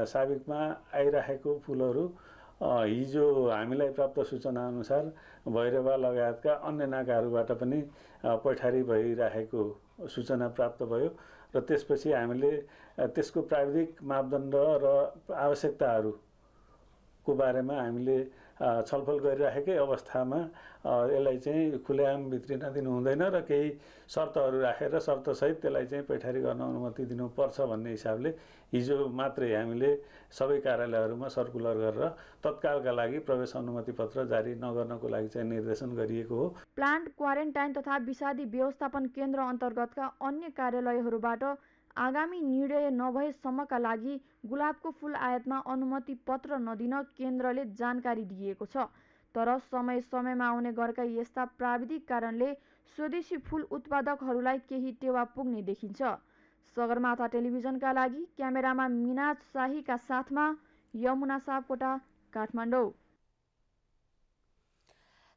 साबिकमा आइरहेको फुलहरू हिजो हामीलाई प्राप्त सूचना अनुसार भैरवा लगायतका अन्य नाकाहरूबाट पनि पैठारी भइरहेको सूचना प्राप्त भयो र त्यसपछि हामीले त्यसको प्राविधिक मापदण्ड र आवश्यकताहरूको बारेमा हामीले छलफल गरिराखेकै अवस्थामा यसलाई चाहिँ खुलेआम भित्रिन दिनु हुँदैन र केही शर्तहरू राखेर शर्तसहित त्यसलाई चाहिँ पैठारी गर्न अनुमति दिनुपर्छ भन्ने हिसाबले हिजो मात्रै हामीले सबै कार्यालयहरूमा सर्कुलर गरेर तत्कालका लागि प्रवेश अनुमति पत्र जारी नगर्नको लागि चाहिँ निर्देशन गरिएको हो। प्लान्ट क्वारेन्टाइन तथा विषादी व्यवस्थापन केन्द्र अन्तर्गतका अन्य कार्यालयहरूबाट आगामी निर्णय नभएसम्मका लागि गुलाबको फूल आयातमा अनुमति पत्र नदिन केन्द्रले जानकारी दिएको छ। तर समय समयमा आउने गरेका यस्ता प्राविधिक कारणले स्वदेशी फूल उत्पादकहरूलाई केही टेवा पुग्ने देखिन्छ। सगरमाथा टेलिभिजनका लागि क्यामेरामा मिनाज शाहीका साथमा यमुना सापकोटा, काठमाडौँ।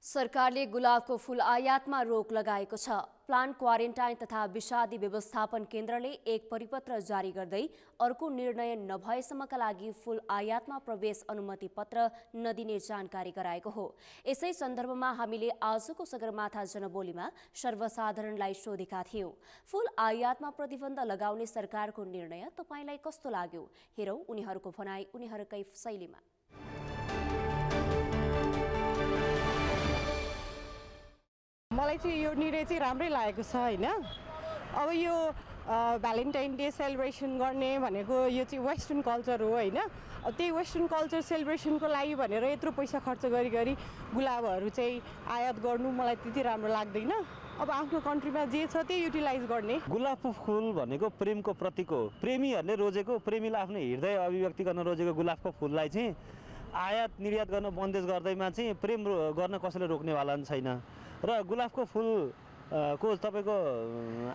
सरकारले गुलाबको फूल आयातमा रोक लगाएको छ। प्लान्ट क्वारेन्टाइन तथा विषादी व्यवस्थापन केन्द्रले एक परिपत्र जारी गर्दै अर्को निर्णय नभएसम्मका लागि फूल आयातमा प्रवेश अनुमति पत्र नदिने जानकारी गराएको हो। यसै सन्दर्भमा हामीले आजको सगरमाथा जनबोलीमा सर्वसाधारणलाई सोधेका थियौं। फूल आयातमा प्रतिबन्ध लगाउने सरकारको निर्णय तपाईलाई कस्तो लाग्यो? हेरौं उनीहरूको भनाई उनीहरूकै शैलीमा। मलाई चाहिँ यो निर्णय चाहिँ राम्रै लागेको छ हैन। अब यो भ्यालेन्टाइन डे सेलिब्रेसन गर्ने भनेको यो चाहिँ वेस्टर्न कल्चर हो हैन। त्यही वेस्टर्न कल्चर सेलिब्रेसनको लागि भनेर यत्रो पैसा खर्च गरी गुलाबहरू चाहिँ आयात गर्नु मलाई त्यति राम्रो लाग्दैन। अब आफ्नो कन्ट्रीमा जे छ त्यही युटिलाइज गर्ने। गुलाबको फुल भनेको प्रेमको प्रतीक हो। प्रेमीहरूले रोजेको, प्रेमीलाई आफ्नो हृदय अभिव्यक्ति गर्न रोजेको गुलाबको फुललाई चाहिँ आयात निर्यात गर्न बन्देज गर्दैमा चाहिँ प्रेम गर्न कसैले रोक्नेवाला छैन। र गुलाबको फुलको तपाईँको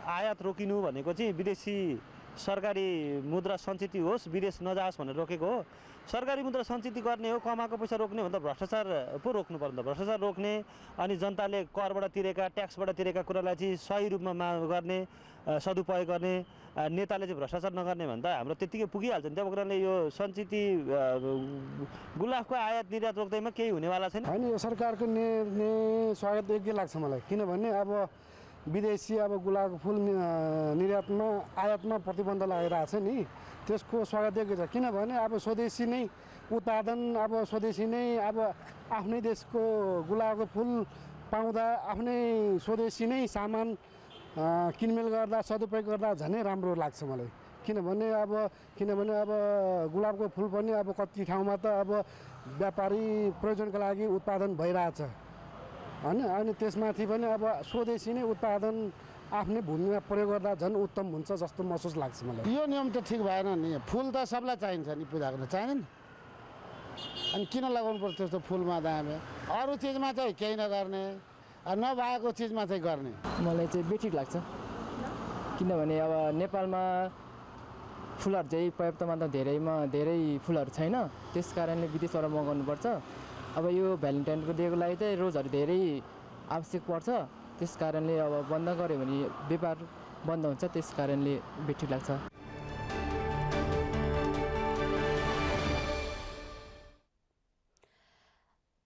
आयात रोकिनु भनेको चाहिँ विदेशी सरकारी मुद्रा सञ्चित होस्, विदेश नजाओस् भनेर रोकेको हो। सरकारी मुद्रा सञ्चित गर्ने हो, कमाएको पैसा रोक्ने भन्दा भ्रष्टाचार पो रोक्नु पर्छ। भ्रष्टाचार रोक्ने अनि जनताले करबाट तिरेका, ट्याक्सबाट तिरेका कुरालाई चाहिँ सही रूपमा गर्ने, सदुपयोग गर्ने, नेताले चाहिँ भ्रष्टाचार नगर्ने भन्दा हाम्रो त्यतिकै पुगिहाल्छ नि। त्यही कारणले यो सञ्चित गुलाबको आयात निर्यात रोक्दैमा केही हुनेवाला छैन। होइन, यो सरकारको निर्णय स्वागत योग्य लाग्छ मलाई, किनभने अब विदेशी गुलाबको फुल निर्यातमा आयातमा प्रतिबन्ध लगाइरहेछ नि, त्यसको स्वागत योग्य छ। किनभने स्वदेशी नै उत्पादन, स्वदेशी नै आफ्नै देशको गुलाबको फुल पाउँदा आफ्नै स्वदेशी नै सामान किनमेल गर्दा, सदुपयोग गर्दा झनै राम्रो लाग्छ मलाई। किनभने गुलाबको फुल पनि कति ठाउँमा त व्यापारी प्रयोजनका लागि उत्पादन भइरहेछ होइन। अनि त्यसमाथि पनि स्वदेशी नै उत्पादन आफ्नै भूमिमा प्रयोग गर्दा झन् उत्तम हुन्छ जस्तो महसुस लाग्छ मलाई। यो नियम त ठिक भएन नि। फुल त सबलाई चाहिन्छ नि, पूजा गर्न चाहिँदैन। अनि किन लगाउनु पर्छ त्यस्तो फुलमा दामे? अरू चिजमा चाहिँ केही नगर्ने, नभएको चिजमा चाहिँ गर्ने। मलाई चाहिँ बेठिक लाग्छ, किनभने अब नेपालमा फुलहरू चाहिँ पर्याप्त मात्रा धेरै फुलहरू छैन, त्यस कारणले विदेशबाट मगाउनुपर्छ। अब यो भ्यालेन्टाइनको डेको लागि चाहिँ रोजहरू धेरै आवश्यक पर्छ, त्यस कारणले अब बन्द गऱ्यो भने व्यापार बन्द हुन्छ, त्यस कारणले बेठिक लाग्छ।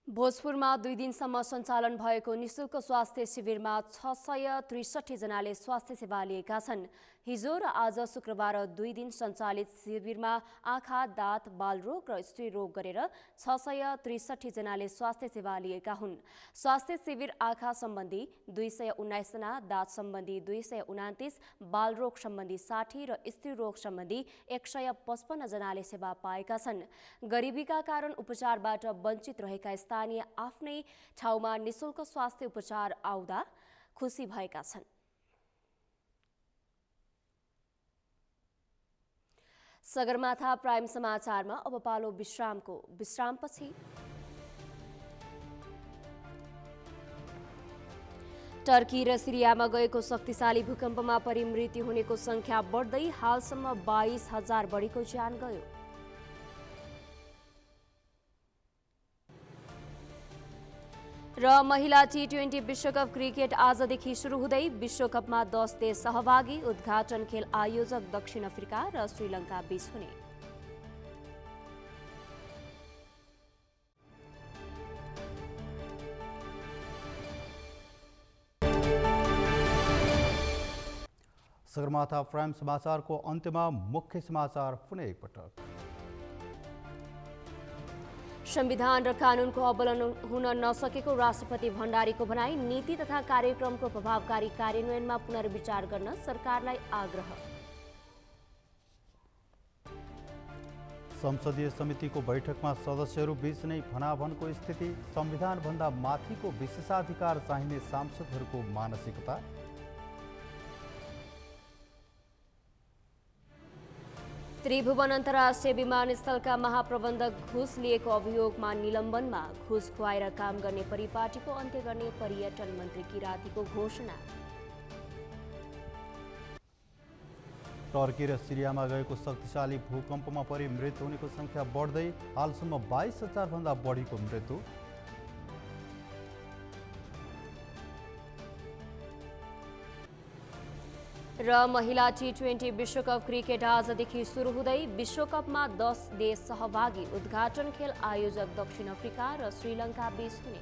भोजपुरमा 2 दिनसम्म सञ्चालन भएको निशुल्क स्वास्थ्य शिविरमा 663 जनाले स्वास्थ्य सेवा लिएका छन्। हिजो र आज शुक्रबार 2 दिन सञ्चालित शिविरमा आँखा, दाँत, बालरोग र स्त्री रोग गरेर 663 जनाले स्वास्थ्य सेवा लिएका हुन्। स्वास्थ्य शिविर आँखा सम्बन्धी 219 जना, दाँत सम्बन्धी 229, बालरोग सम्बन्धी 60 र स्त्री रोग सम्बन्धी 155 जनाले सेवा पाएका छन्। गरिबीका कारण उपचारबाट वञ्चित रहेका स्थानीय आफ्नै ठाउँमा निशुल्क स्वास्थ्य उपचार आउँदा खुसी भएका छन्। सगरमाथा प्राइम समाचारमा अब पालो विश्रामको। विश्रामपछि टर्की र सिरियामा गएको शक्तिशाली भूकम्पमा परि मृत्यु हुनेको संख्या बढ्दै हालसम्म 22,000 बढीको ज्यान गयो। र महिला T20 विश्वकप क्रिकेट आजदेखि सुरु हुँदै विश्वकपमा 10 देश सहभागी। उद्घाटन खेल आयोजक दक्षिण अफ्रिका र श्रीलङ्का बीच हुने। सगरमाथा प्राइम समाचारको अन्त्यमा मुख्य समाचार पुनः एकपटक। संविधान र कानूनको अवलम्बन हुन नसकेको राष्ट्रपति भण्डारीको भनाई। नीति तथा कार्यक्रमको प्रभावकारी कार्यान्वयनमा पुनर्विचार गर्न सरकारलाई आग्रह। संसदीय समितिको बैठकमा सदस्यहरू बीच नै भनाभनको स्थिति। संविधानभन्दा माथिको विशेषाधिकार चाहिने सांसदहरूको मानसिकता। त्रिभुवन अन्तर्राष्ट्रिय विमानस्थलका महाप्रबन्धक घुस लिएको अभियोगमा निलम्बनमा। घुस खुवाएर काम गर्ने परिपाटीको अन्त्य गर्ने पर्यटन मन्त्री किरातीको घोषणा। टर्की र सिरियामा गएको शक्तिशाली भूकम्पमा परि मृत्यु हुनेको संख्या बढ्दै हालसम्म 22,000 भन्दा बढीको मृत्यु। र महिला T20 विश्वकप क्रिकेट आजदेखि सुरु हुँदै विश्वकपमा 10 देश सहभागी। उद्घाटन खेल आयोजक दक्षिण अफ्रिका र श्रीलङ्का बीच हुने।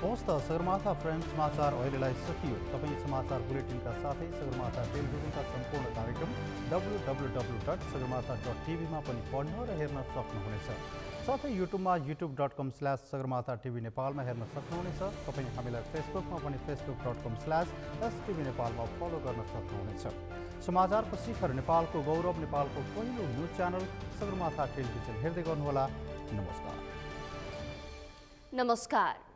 हवस् त सगरमाथा प्राइम समाचार अहिलेलाई सकियो। तपाईँ समाचार बुलेटिनका साथै सगरमाथा टेलिभिजनका सम्पूर्ण कार्यक्रम www.sagarmatha.tv मा पनि पढ्न र हेर्न सक्नुहुनेछ। साथै युट्युबमा youtube.com/sagarmatha.tv नेपालमा हेर्न सक्नुहुनेछ। तपाईँ हामीलाई फेसबुकमा पनि facebook.com/STV नेपालमा फलो गर्न सक्नुहुनेछ। समाचारको शिखर नेपालको गौरव, नेपालको पहिलो न्युज च्यानल सगरमाथा टेलिभिजन हेर्दै गर्नुहोला। नमस्कार। नमस्कार।